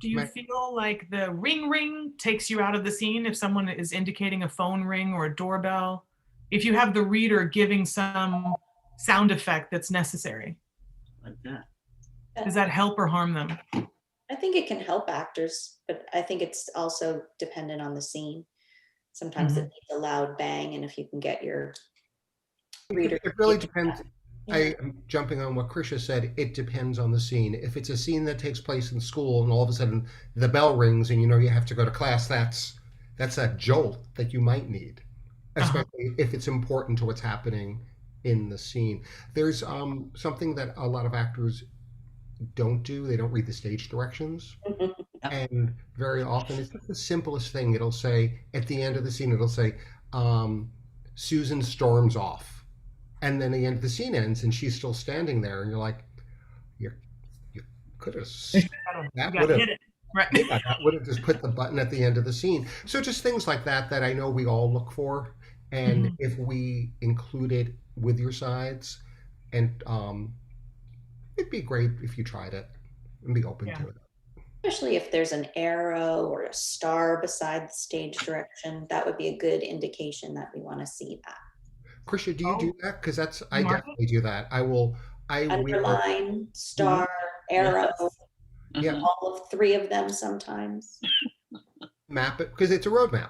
do you feel like the ring takes you out of the scene if someone is indicating a phone ring or a doorbell? If you have the reader giving some sound effect that's necessary, Like that. does that help or harm them? I think it can help actors, but I think it's also dependent on the scene. Sometimes it needs a loud bang, and if you can get your reader. It really depends. Yeah. I am jumping on what Krisha said. It depends on the scene. If it's a scene that takes place in school and all of a sudden the bell rings and you know you have to go to class, that's a jolt that you might need, especially if it's important to what's happening in the scene. There's something that a lot of actors don't do. They don't read the stage directions. And very often it's just the simplest thing. It'll say at the end of the scene, it'll say, Susan storms off. And then the end of the scene ends and she's still standing there. And you're like, you could have, that would have just put the button at the end of the scene. So just things like that I know we all look for. And if we include it with your sides, and it'd be great if you tried it and be open to it. Especially if there's an arrow or a star beside the stage direction, that would be a good indication that we want to see that. Krisha, do you do that? Because I definitely do that. I underline, star, arrow, all of three of them sometimes. Map it, because it's a roadmap.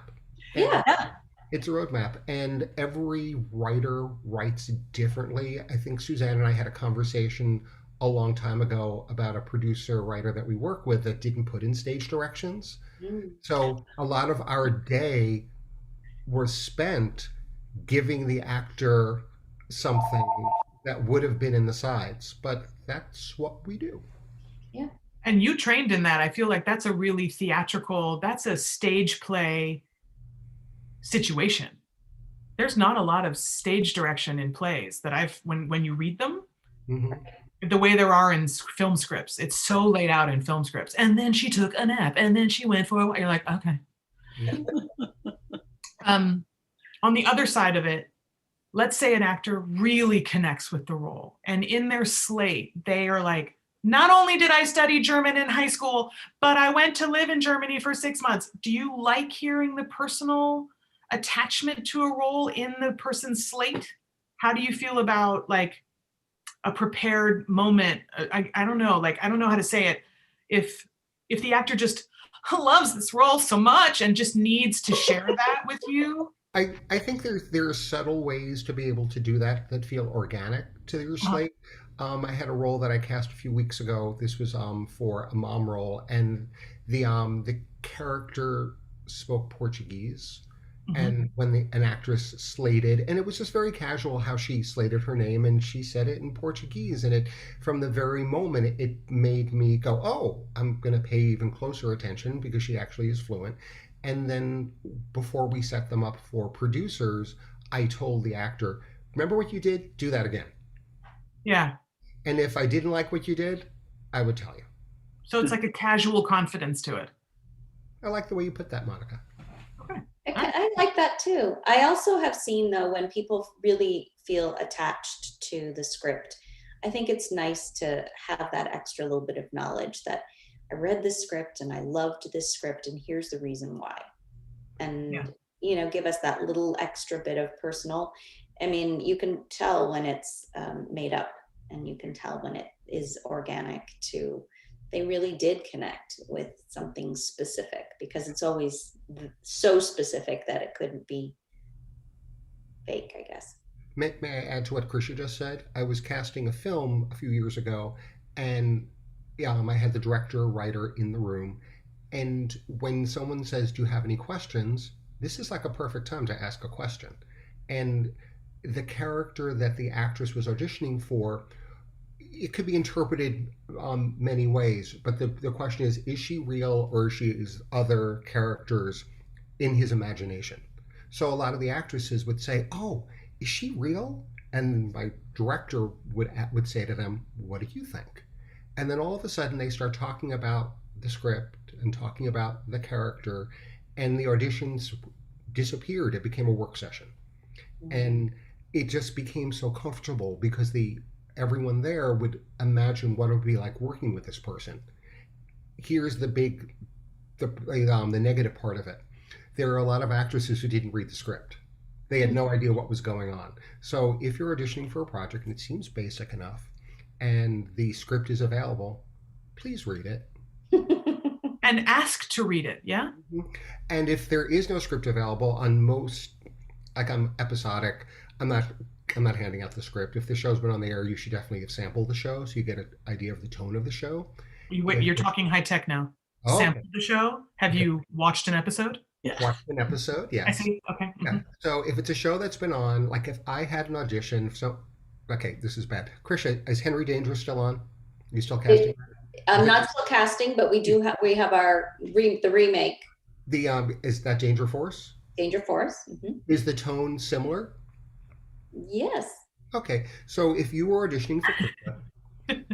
Yeah. It's a roadmap, and every writer writes differently. I think Suzanne and I had a conversation a long time ago about a producer writer that we work with that didn't put in stage directions. So a lot of our day was spent giving the actor something that would have been in the sides, but that's what we do. Yeah. And you trained in that. I feel like that's a really theatrical, that's a stage play situation. There's not a lot of stage direction in plays that when you read them, the way there are in film scripts, it's so laid out in film scripts. And then she took a nap and then she went for a while. You're like, okay. On the other side of it, let's say an actor really connects with the role and in their slate, they are like, not only did I study German in high school, but I went to live in Germany for 6 months. Do you like hearing the personal attachment to a role in the person's slate? How do you feel about like a prepared moment? I don't know, like, I don't know how to say it. If the actor just loves this role so much and just needs to share that with you. I think there are subtle ways to be able to do that feel organic to your slate. I had a role that I cast a few weeks ago. This was for a mom role, and the character spoke Portuguese. And when an actress slated, and it was just very casual how she slated her name, and she said it in Portuguese, and from the very moment it made me go, oh, I'm going to pay even closer attention because she actually is fluent. And then before we set them up for producers, I told the actor, remember what you did? Do that again. Yeah. And if I didn't like what you did, I would tell you. So it's like a casual confidence to it. I like the way you put that, Monika. Okay. I like that too. I also have seen though, when people really feel attached to the script, I think it's nice to have that extra little bit of knowledge that I read this script and I loved this script and here's the reason why. And, Yeah. you know, give us that little extra bit of personal. I mean, you can tell when it's made up, and you can tell when it is organic too. They really did connect with something specific, because it's always so specific that it couldn't be fake, I guess. May I add to what Krisha just said? I was casting a film a few years ago, and I had the director, writer in the room. And when someone says, "Do you have any questions?" this is like a perfect time to ask a question. And the character that the actress was auditioning for, it could be interpreted many ways. But the question is she real, or is she other characters in his imagination? So a lot of the actresses would say, "Oh, is she real?" And my director would say to them, "What do you think?" And then all of a sudden they start talking about the script and talking about the character, and the auditions disappeared. It became a work session. And it just became so comfortable because everyone there would imagine what it would be like working with this person. Here's the negative part of it. There are a lot of actresses who didn't read the script. They had no idea what was going on. So if you're auditioning for a project and it seems basic enough and the script is available, please read it. And ask to read it, yeah? And if there is no script available, on most, like I'm episodic, I'm not handing out the script. If the show's been on the air, you should definitely sample the show so you get an idea of the tone of the show. You're talking high tech now. Oh, Sample the show. Have you watched an episode? Yeah. Watched an episode, yes. I see. Okay. Yeah. So if it's a show that's been on, like if I had an audition, okay, this is bad. Krisha, is Henry Danger still on? Are you still casting? I'm not still casting, but we have the remake. Is that Danger Force? Danger Force. Mm-hmm. Is the tone similar? Yes. Okay, so if you were auditioning for Krisha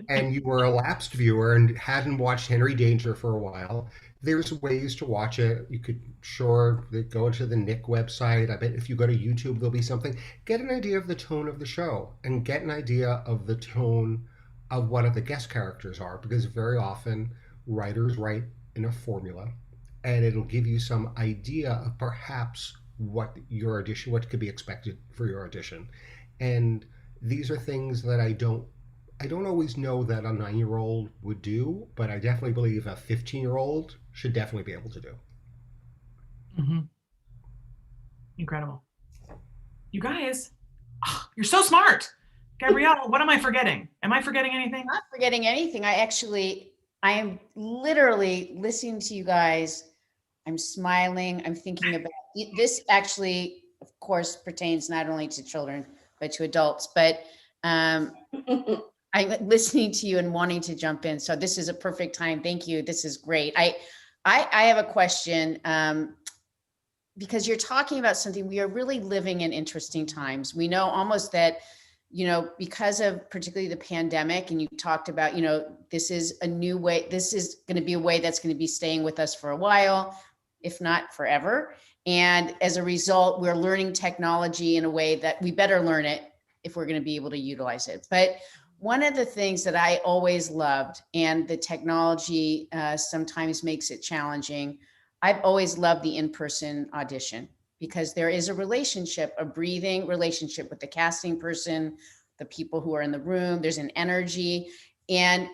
and you were a lapsed viewer and hadn't watched Henry Danger for a while, there's ways to watch it. You could go to the Nick website. I bet if you go to YouTube, there'll be something. Get an idea of the tone of the show and get an idea of the tone of what the guest characters are, because very often writers write in a formula and it'll give you some idea of perhaps what could be expected for your audition. And these are things that I don't always know that a 9-year-old would do, but I definitely believe a 15-year-old should definitely be able to do. Mm-hmm. Incredible. You guys, you're so smart. Gabrielle, what am I forgetting? Am I forgetting anything? I'm not forgetting anything. I am literally listening to you guys. I'm smiling. I'm thinking about this. Actually, of course, pertains not only to children, but to adults. But I'm listening to you and wanting to jump in. So this is a perfect time. Thank you. This is great. I have a question, because you're talking about something. We are really living in interesting times. We know almost that, because of particularly the pandemic, and you talked about, this is a new way. This is going to be a way that's going to be staying with us for a while, if not forever. And as a result, we're learning technology in a way that we better learn it if we're going to be able to utilize it. But one of the things that I always loved, and the technology sometimes makes it challenging, I've always loved the in-person audition, because there is a relationship, a breathing relationship with the casting person, the people who are in the room. There's an energy. And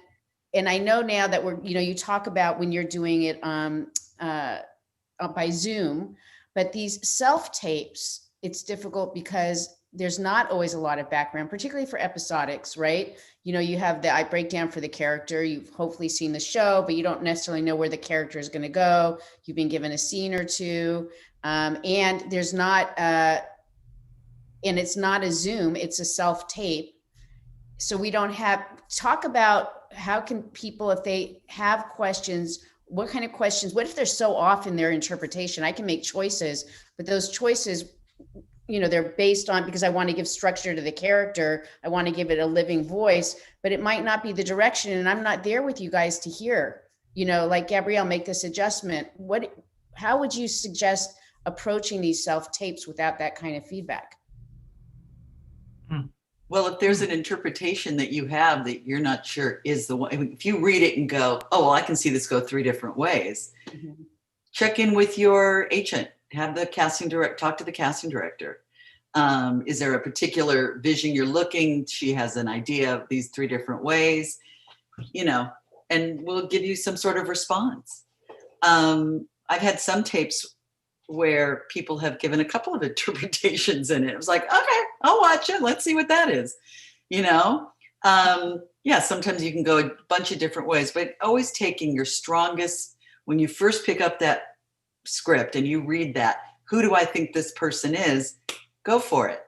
I know now that you talk about when you're doing it by Zoom, but these self-tapes, it's difficult because there's not always a lot of background, particularly for episodics, right? You have the breakdown for the character. You've hopefully seen the show, but you don't necessarily know where the character is going to go. You've been given a scene or two. And there's not, and it's not a Zoom, it's a self-tape. So we don't talk about how can people, if they have questions, what kind of questions, what if they're so off in their interpretation? I can make choices, but those choices, they're based on, because I want to give structure to the character. I want to give it a living voice, but it might not be the direction. And I'm not there with you guys to hear, like Gabrielle, make this adjustment. How would you suggest approaching these self-tapes without that kind of feedback? Well, if there's an interpretation that you have that you're not sure is the one, if you read it and go, oh, well, I can see this go 3 different ways, check in with your agent, have the casting director, talk to the casting director. Is there a particular vision you're looking? She has an idea of these 3 different ways, you know, and we'll give you some sort of response. I've had some tapes where people have given a couple of interpretations in it. It was like, okay, I'll watch it. Let's see what that is. You know? Yeah, sometimes you can go a bunch of different ways, but always taking your strongest, when you first pick up that script and you read that, who do I think this person is? Go for it.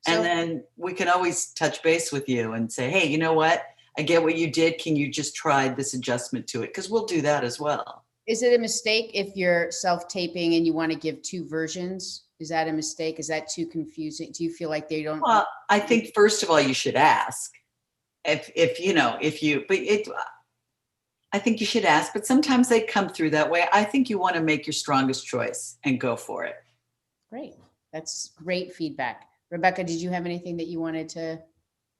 And then we can always touch base with you and say, hey, you know what? I get what you did. Can you just try this adjustment to it? Because we'll do that as well. Is it a mistake if you're self-taping and you want to give 2 versions? Is that a mistake? Is that too confusing? Do you feel like they don't? Well, I think first of all, you should ask if you know, I think you should ask, but sometimes they come through that way. I think you want to make your strongest choice and go for it. Great. That's great feedback. Rebecca, did you have anything that you wanted to?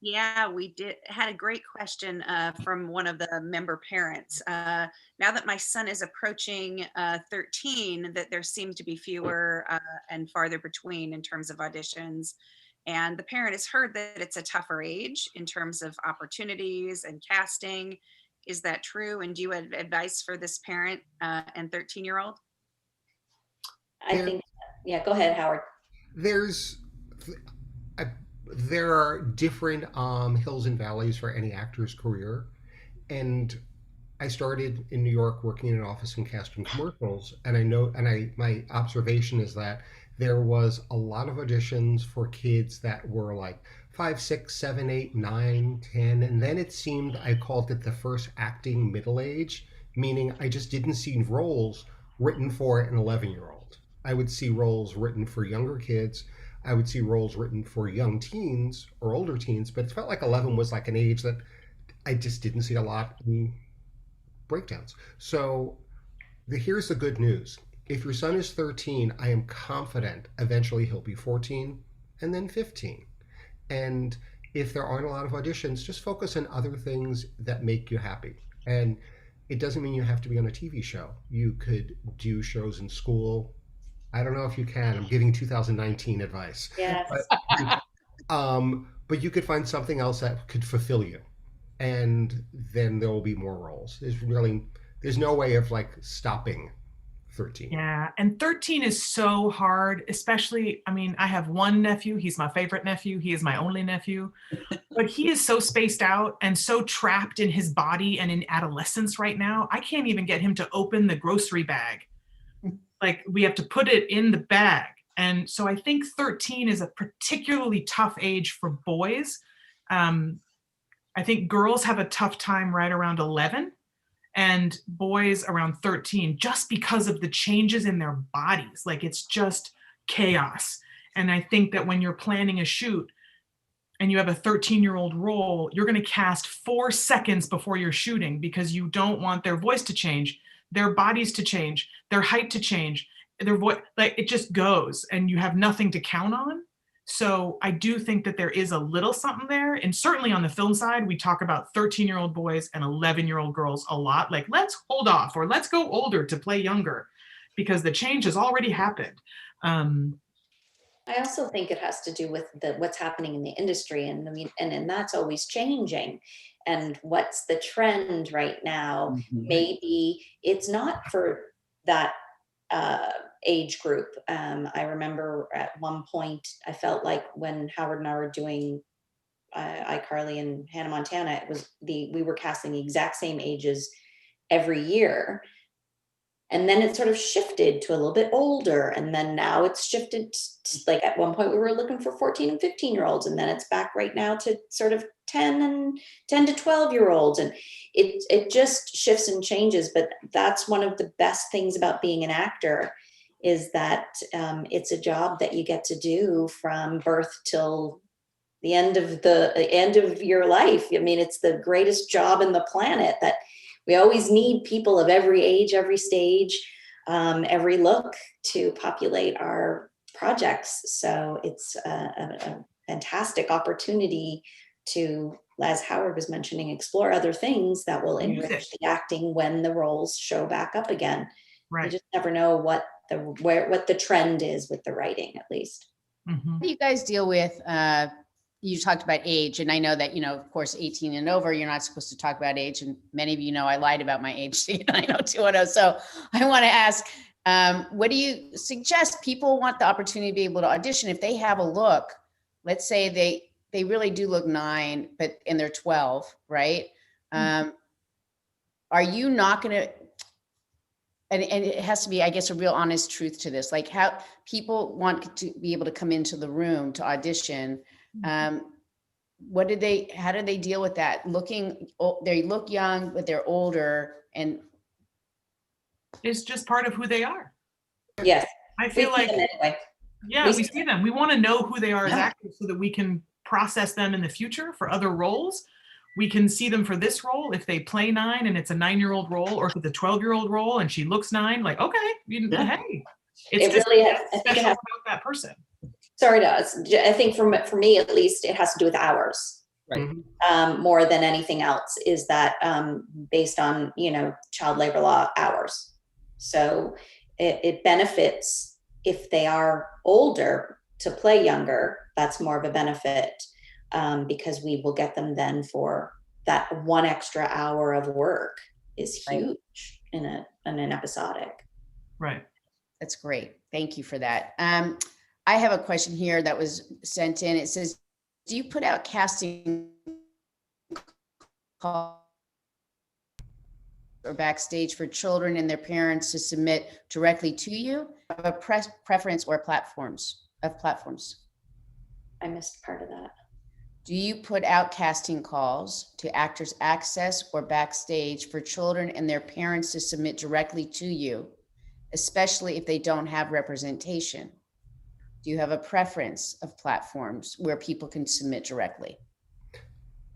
Yeah, we had a great question from one of the member parents. Now that my son is approaching 13, that there seem to be fewer and farther between in terms of auditions. And the parent has heard that it's a tougher age in terms of opportunities and casting. Is that true? And do you have advice for this parent and 13-year-old? I think, yeah, go ahead, Howard. There are different hills and valleys for any actor's career. And I started in New York working in an office and casting commercials. And I know, my observation is that there was a lot of auditions for kids that were like 5, 6, 7, 8, 9, 10. And then it seemed, I called it the first acting middle age, meaning I just didn't see roles written for an 11-year-old. I would see roles written for younger kids. I would see roles written for young teens or older teens, but it felt like 11 was like an age that I just didn't see a lot in breakdowns. So here's the good news. If your son is 13, I am confident eventually he'll be 14 and then 15. And if there aren't a lot of auditions, just focus on other things that make you happy. And it doesn't mean you have to be on a TV show. You could do shows in school. I don't know if you can. I'm giving 2019 advice. Yes. But you could find something else that could fulfill you. And then there will be more roles. There's no way of like stopping 13. Yeah, and 13 is so hard, especially, I mean, I have one nephew. He's my favorite nephew. He is my only nephew. But he is so spaced out and so trapped in his body and in adolescence right now. I can't even get him to open the grocery bag. Like, we have to put it in the bag. And so I think 13 is a particularly tough age for boys. I think girls have a tough time right around 11 and boys around 13, just because of the changes in their bodies. Like, it's just chaos. And I think that when you're planning a shoot and you have a 13-year-old role, you're going to cast 4 seconds before you're shooting because you don't want their voice to change, their bodies to change, their height to change, their voice, like, it just goes and you have nothing to count on. So I do think that there is a little something there. And certainly on the film side, we talk about 13-year-old boys and 11-year-old girls a lot. Like, let's hold off or let's go older to play younger because the change has already happened. I also think it has to do with what's happening in the industry. And I mean, and that's always changing. And what's the trend right now? Mm-hmm. Maybe it's not for that age group. I remember at one point, I felt like when Howard and I were doing iCarly and Hannah Montana, it was we were casting the exact same ages every year. And then it sort of shifted to a little bit older. And then now it's shifted to, like, at one point we were looking for 14 and 15-year-olds. And then it's back right now to sort of 10 to 12-year-olds. And it just shifts and changes. But that's one of the best things about being an actor is that it's a job that you get to do from birth till the end of your life. I mean, it's the greatest job in the planet that we always need people of every age, every stage. every look to populate our projects. So it's a fantastic opportunity to, as Howard was mentioning, explore other things that will enrich the acting when the roles show back up again. Right. You just never know what the trend is with the writing, at least. Mm-hmm. How do you guys deal with, you talked about age, and I know that, of course, 18 and over, you're not supposed to talk about age. And many of you know I lied about my age. I know 210. So I want to ask, what do you suggest? People want the opportunity to be able to audition if they have a look. Let's say they really do look 9, and they're 12, right? Are you not going to, and it has to be, I guess, a real honest truth to this, like how people want to be able to come into the room to audition. How do they deal with that? They look young, but they're older, and it's just part of who they are. Yes. I feel like, anyway. Yeah, we see them. We want to know who they are as actors so that we can process them in the future for other roles. We can see them for this role if they play 9 and it's a 9-year-old role, or if it's a 12-year-old role and she looks 9. Like, okay, hey, it's just really special about that person. Sorry, I think for me at least, it has to do with hours. Right. More than anything else, is that based on child labor law hours. So it benefits if they are older to play younger. That's more of a benefit because we will get them then for that 1 extra hour of work is huge in an episodic. Right. That's great. Thank you for that. I have a question here that was sent in. It says, do you put out casting calls or backstage for children and their parents to submit directly to you? Have a preference or platforms? I missed part of that. Do you put out casting calls to Actors Access or backstage for children and their parents to submit directly to you, especially if they don't have representation? Do you have a preference of platforms where people can submit directly?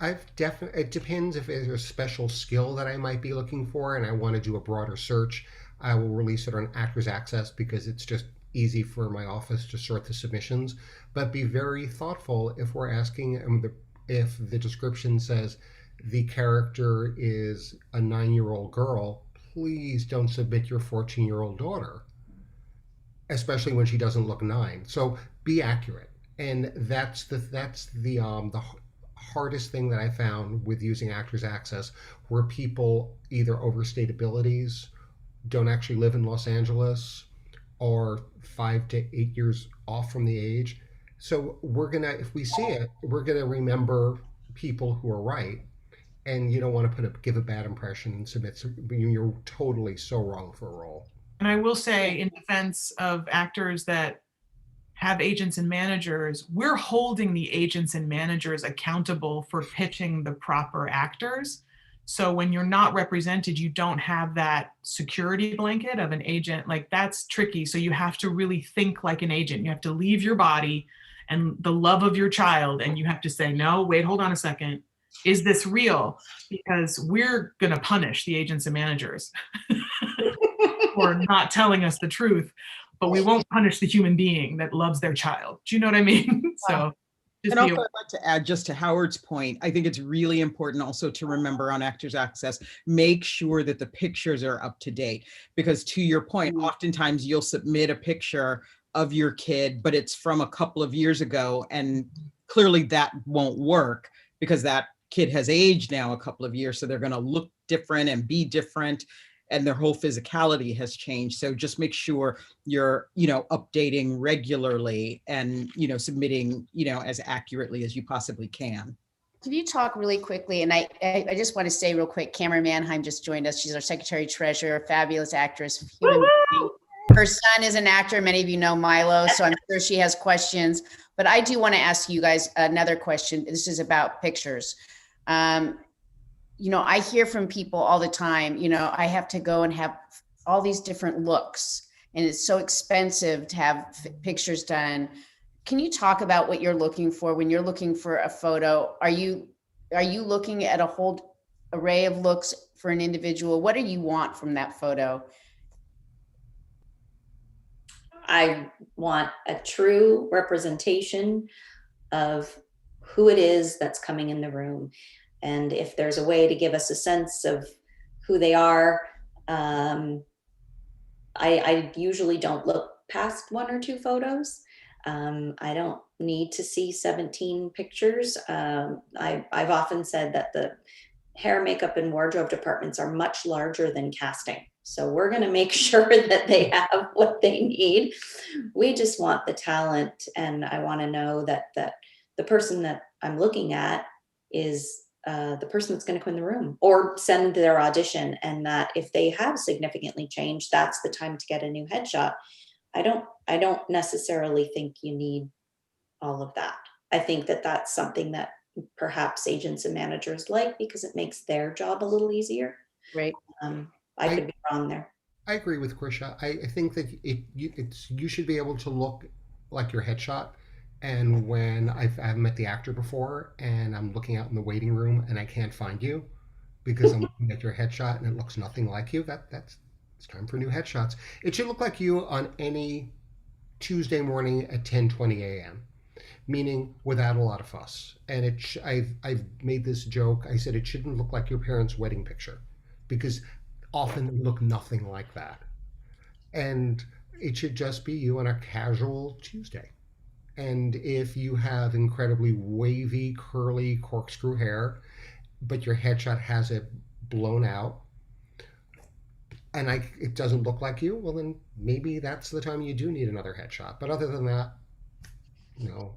It depends if there's a special skill that I might be looking for and I want to do a broader search. I will release it on Actors Access because it's just easy for my office to sort the submissions. But be very thoughtful if we're asking if the description says the character is a 9-year-old girl, please don't submit your 14-year-old daughter, especially when she doesn't look 9. So be accurate. And that's the hardest thing that I found with using Actors Access, where people either overstate abilities, don't actually live in Los Angeles, or 5 to 8 years off from the age. So if we see it, we're gonna remember people who are right, and you don't want to give a bad impression and submit. You're totally so wrong for a role. And I will say, in defense of actors that have agents and managers, we're holding the agents and managers accountable for pitching the proper actors. So when you're not represented, you don't have that security blanket of an agent. Like, that's tricky. So you have to really think like an agent. You have to leave your body and the love of your child, and you have to say, no, wait, hold on a second. Is this real? Because we're going to punish the agents and managers for not telling us the truth, but we won't punish the human being that loves their child. Do you know what I mean? So. And also, I'd like to add, just to Howard's point, I think it's really important also to remember on Actors Access, make sure that the pictures are up to date. Because to your point, oftentimes you'll submit a picture of your kid, but it's from a couple of years ago, and clearly that won't work because that kid has aged now a couple of years, so they're going to look different and be different, and their whole physicality has changed. So just make sure you're, updating regularly and, submitting, as accurately as you possibly can. Can you talk really quickly? And I just want to say real quick, Cameron Manheim just joined us. She's our secretary treasurer, fabulous actress. Her son is an actor. Many of you know Milo, so I'm sure she has questions. But I do want to ask you guys another question. This is about pictures. I hear from people all the time, I have to go and have all these different looks, and it's so expensive to have pictures done. Can you talk about what you're looking for when you're looking for a photo? Are you looking at a whole array of looks for an individual? What do you want from that photo? I want a true representation of who it is that's coming in the room. And if there's a way to give us a sense of who they are, I usually don't look past 1 or 2 photos. I don't need to see 17 pictures. I've often said that the hair, makeup, and wardrobe departments are much larger than casting. So we're going to make sure that they have what they need. We just want the talent. And I want to know that the person that I'm looking at is the person that's going to come in the room or send their audition. And that if they have significantly changed, that's the time to get a new headshot. I don't necessarily think you need all of that. I think that that's something that perhaps agents and managers like because it makes their job a little easier. Right. I could be wrong there. I agree with Krisha. I think that you should be able to look like your headshot. And when I haven't met the actor before and I'm looking out in the waiting room and I can't find you because I'm looking at your headshot and it looks nothing like you, that's it's time for new headshots. It should look like you on any Tuesday morning at 10:20 a.m., meaning without a lot of fuss. And I've made this joke. I said it shouldn't look like your parents' wedding picture because often they look nothing like that. And it should just be you on a casual Tuesday. And if you have incredibly wavy, curly, corkscrew hair, but your headshot has it blown out, and it doesn't look like you, well, then maybe that's the time you do need another headshot. But other than that, no.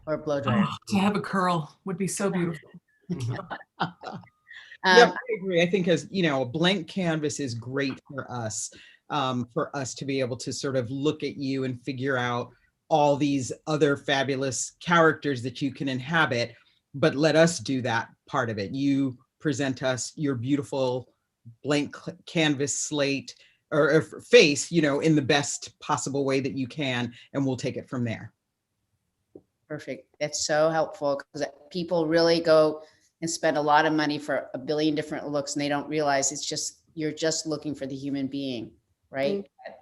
Or blow dryer. Oh, to have a curl would be so beautiful. Yeah, I agree. I think as a blank canvas is great for us to be able to sort of look at you and figure out all these other fabulous characters that you can inhabit, but let us do that part of it. You present us your beautiful blank canvas slate or face, in the best possible way that you can, and we'll take it from there. Perfect. That's so helpful because people really go and spend a lot of money for a billion different looks and they don't realize you're just looking for the human being, right? Mm-hmm.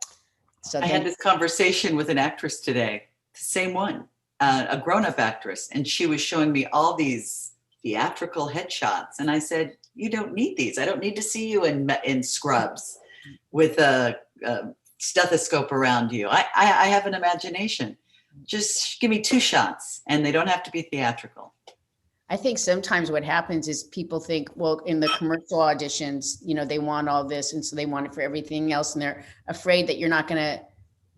So I had this conversation with an actress today, the same one, a grown-up actress, and she was showing me all these theatrical headshots. And I said, you don't need these. I don't need to see you in scrubs with a stethoscope around you. I have an imagination. Just give me 2 shots and they don't have to be theatrical. I think sometimes what happens is people think, well, in the commercial auditions, they want all this. And so they want it for everything else. And they're afraid that you're not going to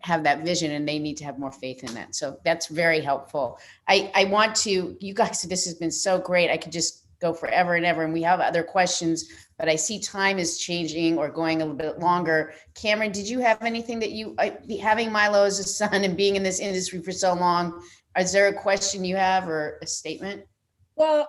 have that vision and they need to have more faith in that. So that's very helpful. I want to, you guys, this has been so great. I could just go forever and ever. And we have other questions, but I see time is changing or going a little bit longer. Cameron, did you have anything that having Milo as a son and being in this industry for so long, is there a question you have or a statement? Well,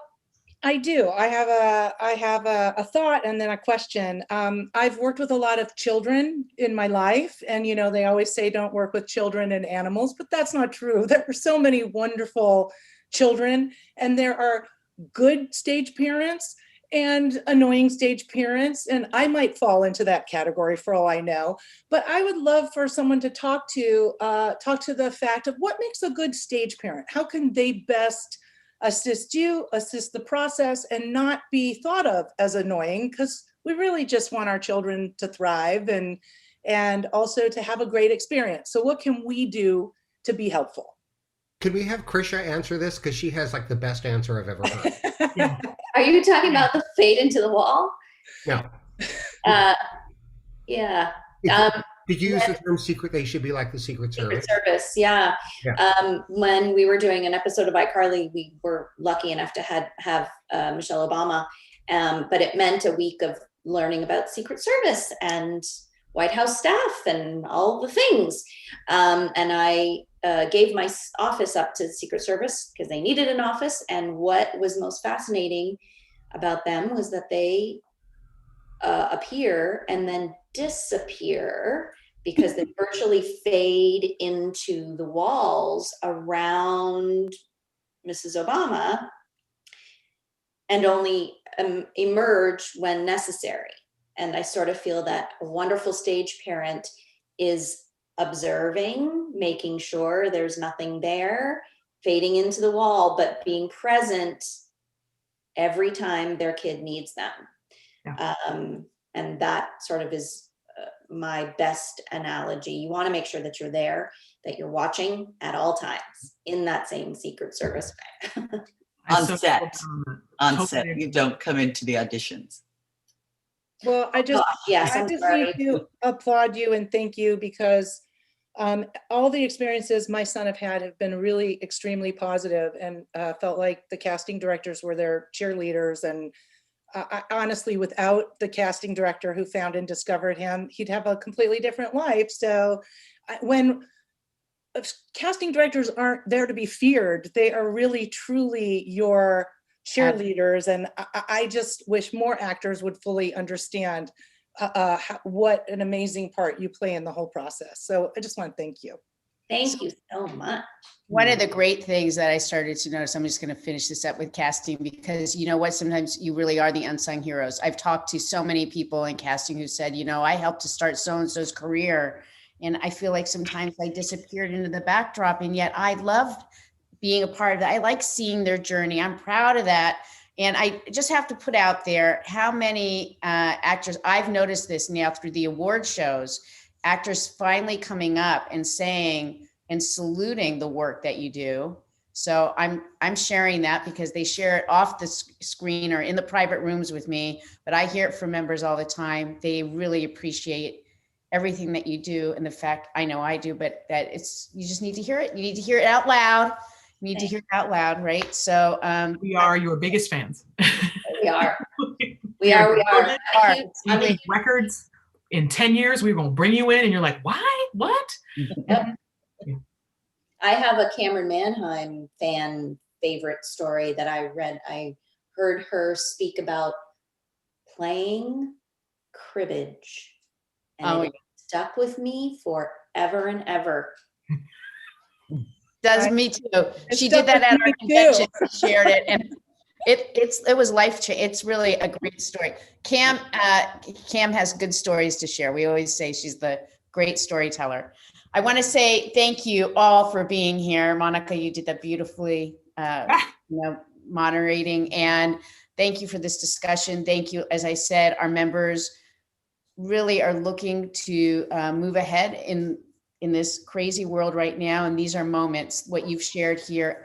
I do. I have a thought and then a question. I've worked with a lot of children in my life, and they always say don't work with children and animals, but that's not true. There are so many wonderful children, and there are good stage parents and annoying stage parents, and I might fall into that category for all I know. But I would love for someone to talk to the fact of what makes a good stage parent. How can they best assist the process, and not be thought of as annoying, because we really just want our children to thrive and also to have a great experience. So what can we do to be helpful? Could we have Krisha answer this? Because she has the best answer I've ever heard. Yeah. Are you talking about the fade into the wall? No. Yeah. Did you use the term secret? They should be like the Secret Service. Secret Service, yeah. When we were doing an episode of iCarly, we were lucky enough to have Michelle Obama, but it meant a week of learning about Secret Service and White House staff and all the things. And I gave my office up to the Secret Service because they needed an office. And what was most fascinating about them was that they appear and then disappear because they virtually fade into the walls around Mrs. Obama and only emerge when necessary. And I sort of feel that a wonderful stage parent is observing, making sure there's nothing there, fading into the wall, but being present every time their kid needs them. Yeah. And that sort of is my best analogy. You want to make sure that you're there, that you're watching at all times in that same Secret Service way. On So set. On Totally set, you don't come into the auditions. Well, I just Yes, I I'm just sorry. need to applaud you and thank you, because all the experiences my son have been really extremely positive, and felt like the casting directors were their cheerleaders. And I honestly, without the casting director who found and discovered him, he'd have a completely different life. So when casting directors aren't there to be feared, they are really truly your cheerleaders. And I just wish more actors would fully understand what an amazing part you play in the whole process. So I just want to thank you. Thank you so much. One of the great things that I started to notice, I'm just going to finish this up with casting, because you know what, sometimes you really are the unsung heroes. I've talked to so many people in casting who said, you know, I helped to start so-and-so's career. And I feel like sometimes I disappeared into the backdrop, and yet I loved being a part of that. I like seeing their journey. I'm proud of that. And I just have to put out there how many actors, I've noticed this now through the award shows, actors finally coming up and saying and saluting the work that you do. So I'm sharing that because they share it off the screen or in the private rooms with me, but I hear it from members all the time. They really appreciate everything that you do, and the fact, I know I do, but that you just need to hear it. You need to hear it out loud. You need to hear it out loud, right? So we are your biggest fans. We are. We are. I mean, records in 10 years, we're going to bring you in and you're like, why? What? Yep. I have a Cameron Manheim fan favorite story that I read. I heard her speak about playing cribbage, and it stuck with me forever and ever. Does me too. She did that at our convention. She shared it, and it was life-changing. It's really a great story. Cam has good stories to share. We always say she's the great storyteller. I want to say thank you all for being here. Monika, you did that beautifully, moderating, and thank you for this discussion. Thank you. As I said, our members really are looking to move ahead in this crazy world right now. And these are moments, what you've shared here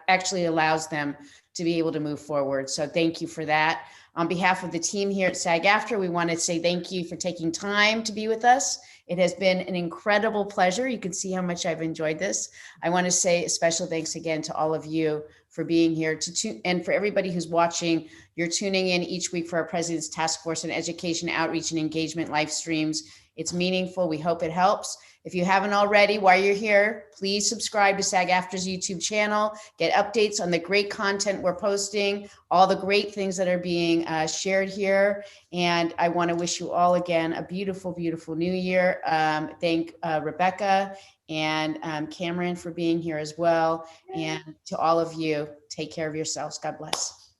actually allows them to be able to move forward. So thank you for that. On behalf of the team here at SAG-AFTRA, we want to say thank you for taking time to be with us. It has been an incredible pleasure. You can see how much I've enjoyed this. I want to say a special thanks again to all of you for being here, and for everybody who's watching. You're tuning in each week for our President's Task Force on Education, Outreach, and Engagement live streams. It's meaningful. We hope it helps. If you haven't already, while you're here, please subscribe to SAG-AFTRA's YouTube channel. Get updates on the great content we're posting, all the great things that are being shared here. And I want to wish you all again a beautiful, beautiful new year. Thank Rebecca and Cameron for being here as well. And to all of you, take care of yourselves. God bless.